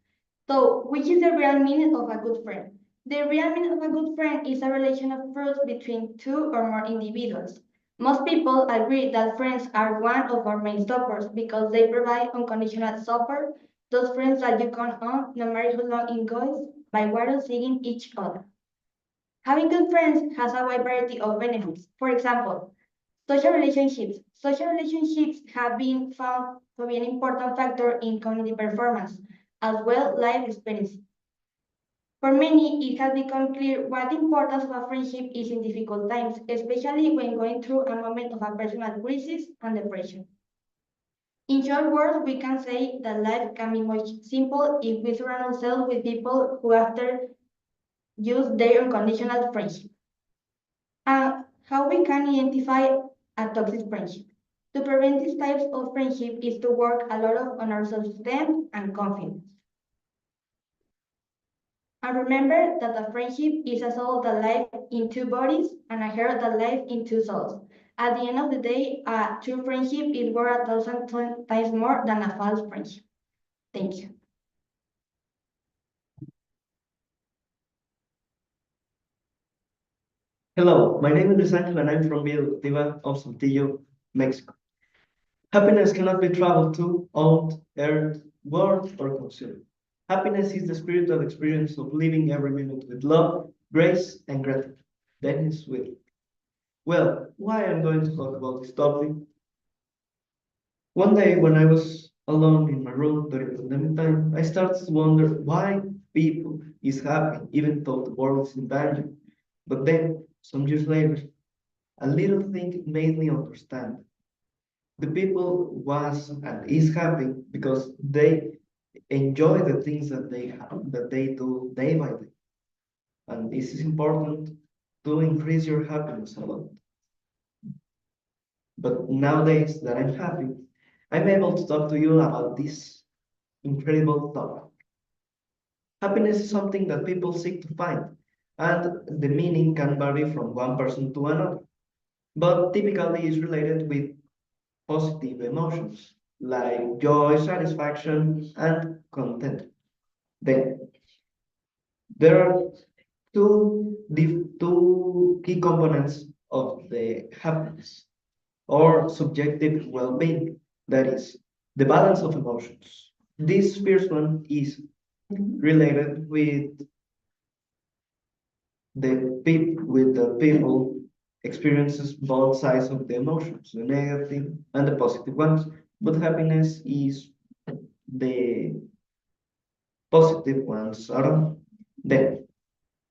So, which is the real meaning of a good friend? The real meaning of a good friend is a relation of trust between two or more individuals. Most people agree that friends are one of our main stoppers because they provide unconditional support, those friends that you count on no matter how long it goes, by without seeing each other. Having good friends has a wide variety of benefits. For example, social relationships. Social relationships have been found to be an important factor in cognitive performance, as well life experience. For many, it has become clear what the importance of a friendship is in difficult times, especially when going through a moment of a personal crisis and depression. In short words, we can say that life can be much simple if we surround ourselves with people who after use their unconditional friendship. And how we can identify a toxic friendship. To prevent these types of friendship is to work a lot on our self-esteem and confidence. And remember that a friendship is a soul that lives in two bodies and a heart that lives in two souls. At the end of the day, a true friendship is worth 1,000 times more than a false friendship. Thank you. Hello, my name is Luis Angel and I'm from Educativa of Saltillo, Mexico. Happiness cannot be traveled to, owned, earned, worn, or consumed. Happiness is the spiritual experience of living every minute with love, grace, and gratitude. Dennis Will. Well, why I'm going to talk about this topic? One day when I was alone in my room during pandemic time, I started to wonder why people is happy even though the world is in danger. But then, some years later, a little thing made me understand. The people was and is happy because they enjoy the things that they have, that they do day by day. And this is important to increase your happiness a lot. But nowadays that I'm happy, I'm able to talk to you about this incredible topic. Happiness is something that people seek to find, and the meaning can vary from one person to another, but typically is related with positive emotions like joy, satisfaction, and content. Then there are two key components of the happiness or subjective well-being. That is the balance of emotions. This first one is related with the people experiences both sides of the emotions, the negative and the positive ones. But happiness is the positive ones around. Then,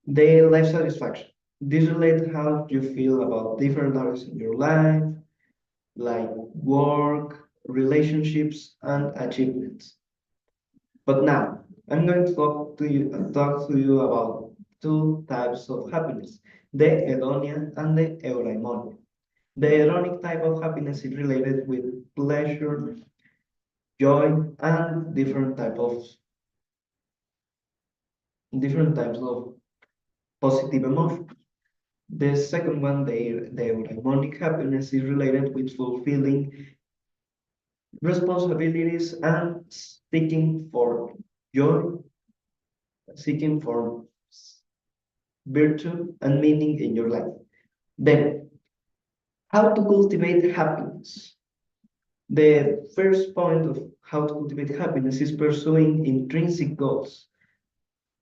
the life satisfaction. This relates how you feel about different areas in your life, like work, relationships, and achievements. But now, I'm going to talk to you about two types of happiness, the hedonic and the eudaimonia. The hedonic type of happiness is related with pleasure, joy, and different types of positive emotions. The second one, the eudaimonic happiness, is related with fulfilling responsibilities and joy, seeking for virtue and meaning in your life. Then, how to cultivate happiness? The first point of how to cultivate happiness is pursuing intrinsic goals.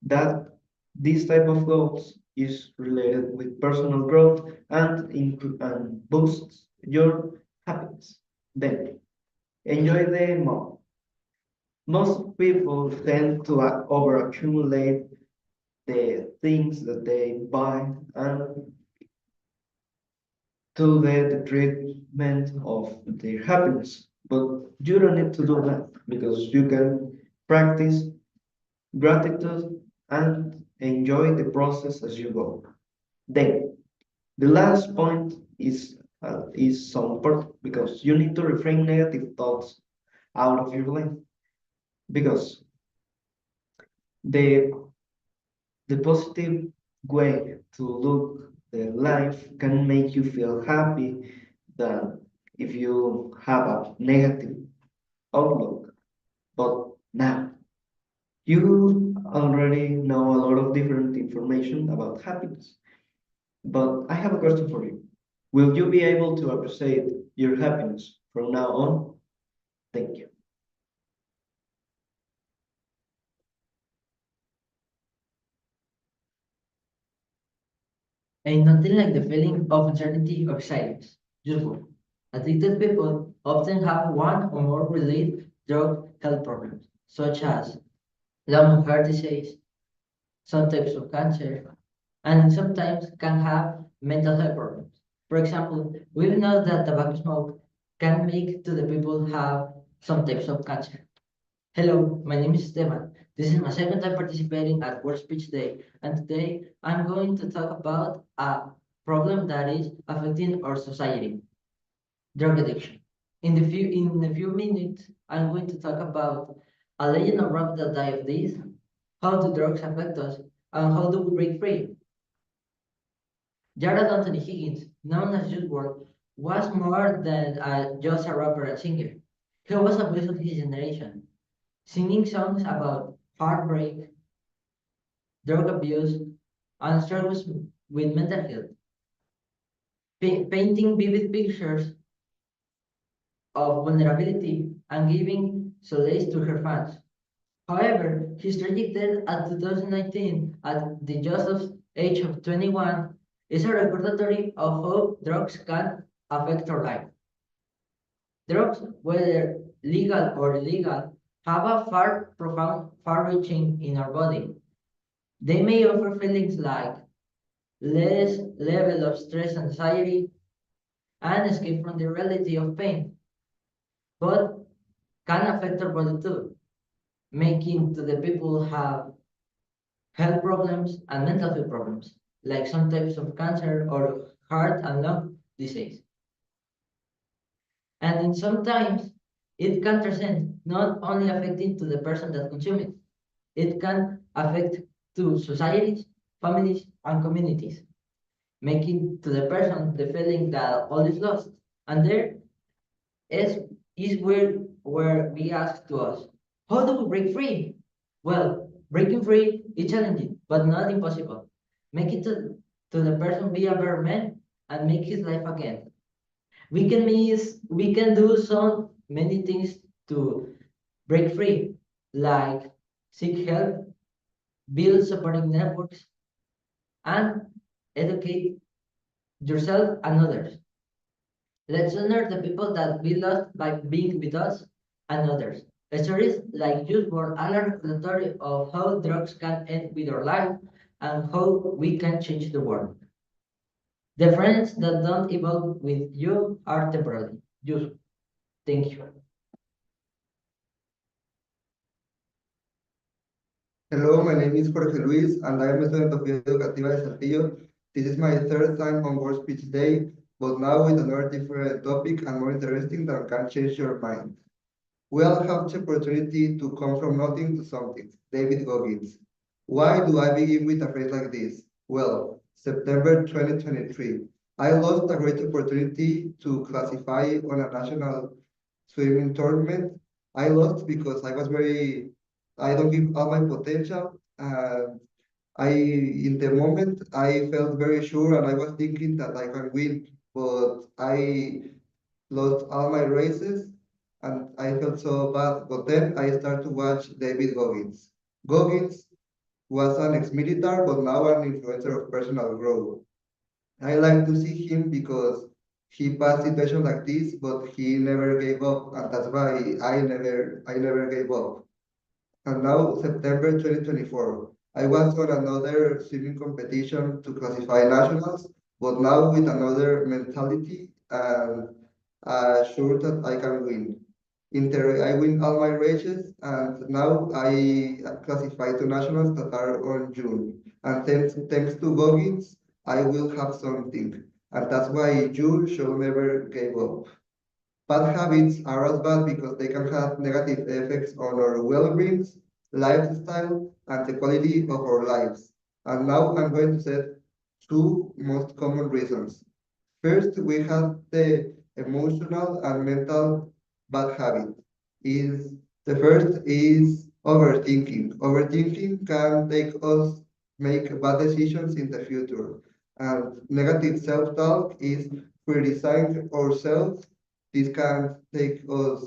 That this type of goals is related with personal growth and boosts your happiness. Then, enjoy the moment. Most people tend to overaccumulate the things that they buy and to the detriment of their happiness. But you don't need to do that because you can practice gratitude and enjoy the process as you go. Then, the last point is so important because you need to reframe negative thoughts out of your life because the the positive way to look the life can make you feel happy than if you have a negative outlook. But now you already know a lot of different information about happiness. But I have a question for you. Will you be able to appreciate your happiness from now on? Thank you. Ain't nothing like the feeling of uncertainty or silence. Useful. Addicted people often have one or more related drug health problems, such as lung heart disease, some types of cancer, and sometimes can have mental health problems. For example, we know that tobacco smoke can make to the people have some types of cancer. Hello, my name is Esteban. This is my second time participating at World Speech Day, and today I'm going to talk about a problem that is affecting our society, drug addiction. In a few minutes, I'm going to talk about a legend of rock that died of this, how do drugs affect us, and how do we break free. Jared Anthony Higgins, known as Juice WRLD, was more than just a rapper and singer. He was a voice of his generation, singing songs about heartbreak, drug abuse, and struggles with mental health, painting vivid pictures of vulnerability and giving solace to her fans. However, his tragic death at 2019 at the just of age of 21 is a recordatory of how drugs can affect our life. Drugs, whether legal or illegal, have a far-reaching in our body. They may offer feelings like less level of stress and anxiety and escape from the reality of pain, but can affect our body too, making to the people have health problems and mental health problems, like some types of cancer or heart and lung disease. And in sometimes it can transcend, not only affecting to the person that consumes it, it can affect to societies, families, and communities, making to the person the feeling that all is lost. And there is, where we ask to us, how do we break free? Well, breaking free is challenging, but not impossible. Make it to the person be a better man and make his life again. We can do so many things to break free, like seek help, build supporting networks, and educate yourself and others. Let's honor the people that we lost by being with us and others. Stories like yours were alertatory of how drugs can end with our life and how we can change the world. The friends that don't evolve with you are temporary. Just thank you. Hello, my name is Jorge Luis, and I am a student of Educativa de Saltillo. This is my third time on World Speech Day, but now with another different topic and more interesting that can change your mind. We all have the opportunity to come from nothing to something. David Goggins. Why do I begin with a phrase like this? Well, September 2023. I lost a great opportunity to classify on a national swimming tournament. I lost because I don't give all my potential. In the moment, I felt very sure and I was thinking that I can win, but I lost all my races and I felt so bad. But then I started to watch David Goggins. Goggins was an ex-military, but now an influencer of personal growth. I like to see him because he passed situations like this, but he never gave up, and that's why I never gave up. And now September 2024. I was on another swimming competition to classify nationals, but now with another mentality and sure that I can win. I win all my races, and now I classify to nationals that are on June. And thanks to Goggins, I will have something. And that's why you should never give up. Bad habits are as bad because they can have negative effects on our well-being, lifestyle, and the quality of our lives. And now I'm going to set two most common reasons. First, we have the emotional and mental bad habit. The first is overthinking. Overthinking can take us make bad decisions in the future. And negative self-talk is criticizing ourselves. This can take us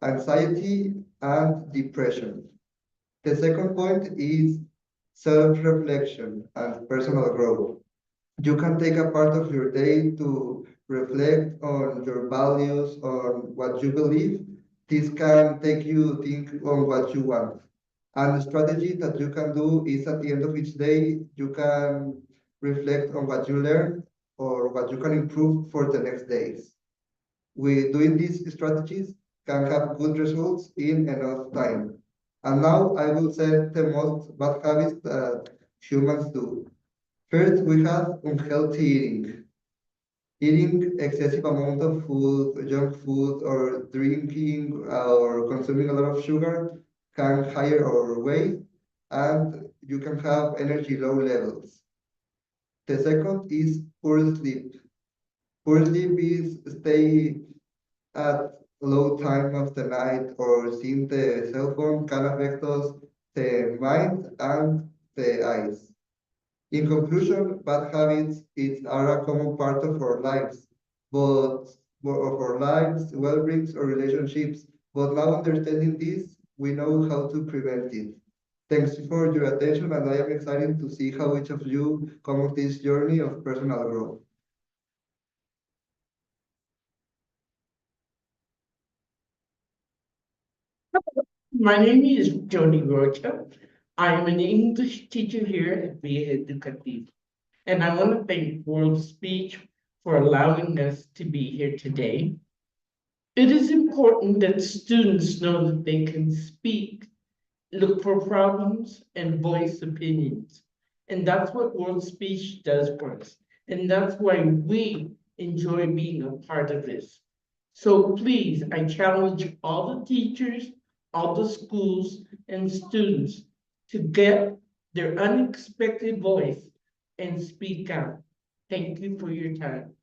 anxiety and depression. The second point is self-reflection and personal growth. You can take a part of your day to reflect on your values, on what you believe. This can take you think on what you want. And the strategy that you can do is at the end of each day, you can reflect on what you learned or what you can improve for the next days. Doing these strategies can have good results in enough time. And now I will set the most bad habits that humans do. First, we have unhealthy eating. Eating excessive amount of food, junk food, or drinking or consuming a lot of sugar can higher our weight and you can have energy low levels. The second is poor sleep. Poor sleep is stay at low time of the night or seeing the cell phone can affect us, the mind and the eyes. In conclusion, bad habits are a common part of our lives, but well-being or relationships. But now understanding this, we know how to prevent it. Thanks for your attention, and I am excited to see how each of you come on this journey of personal growth. My name is Johnny Rocha. I am an English teacher here at Educative, and I want to thank World Speech for allowing us to be here today. It is important that students know that they can speak, look for problems, and voice opinions. And that's what World Speech does for us. And that's why we enjoy being a part of this. So please, I challenge all the teachers, all the schools and students to get their unexpected voice and speak out. Thank you for your time.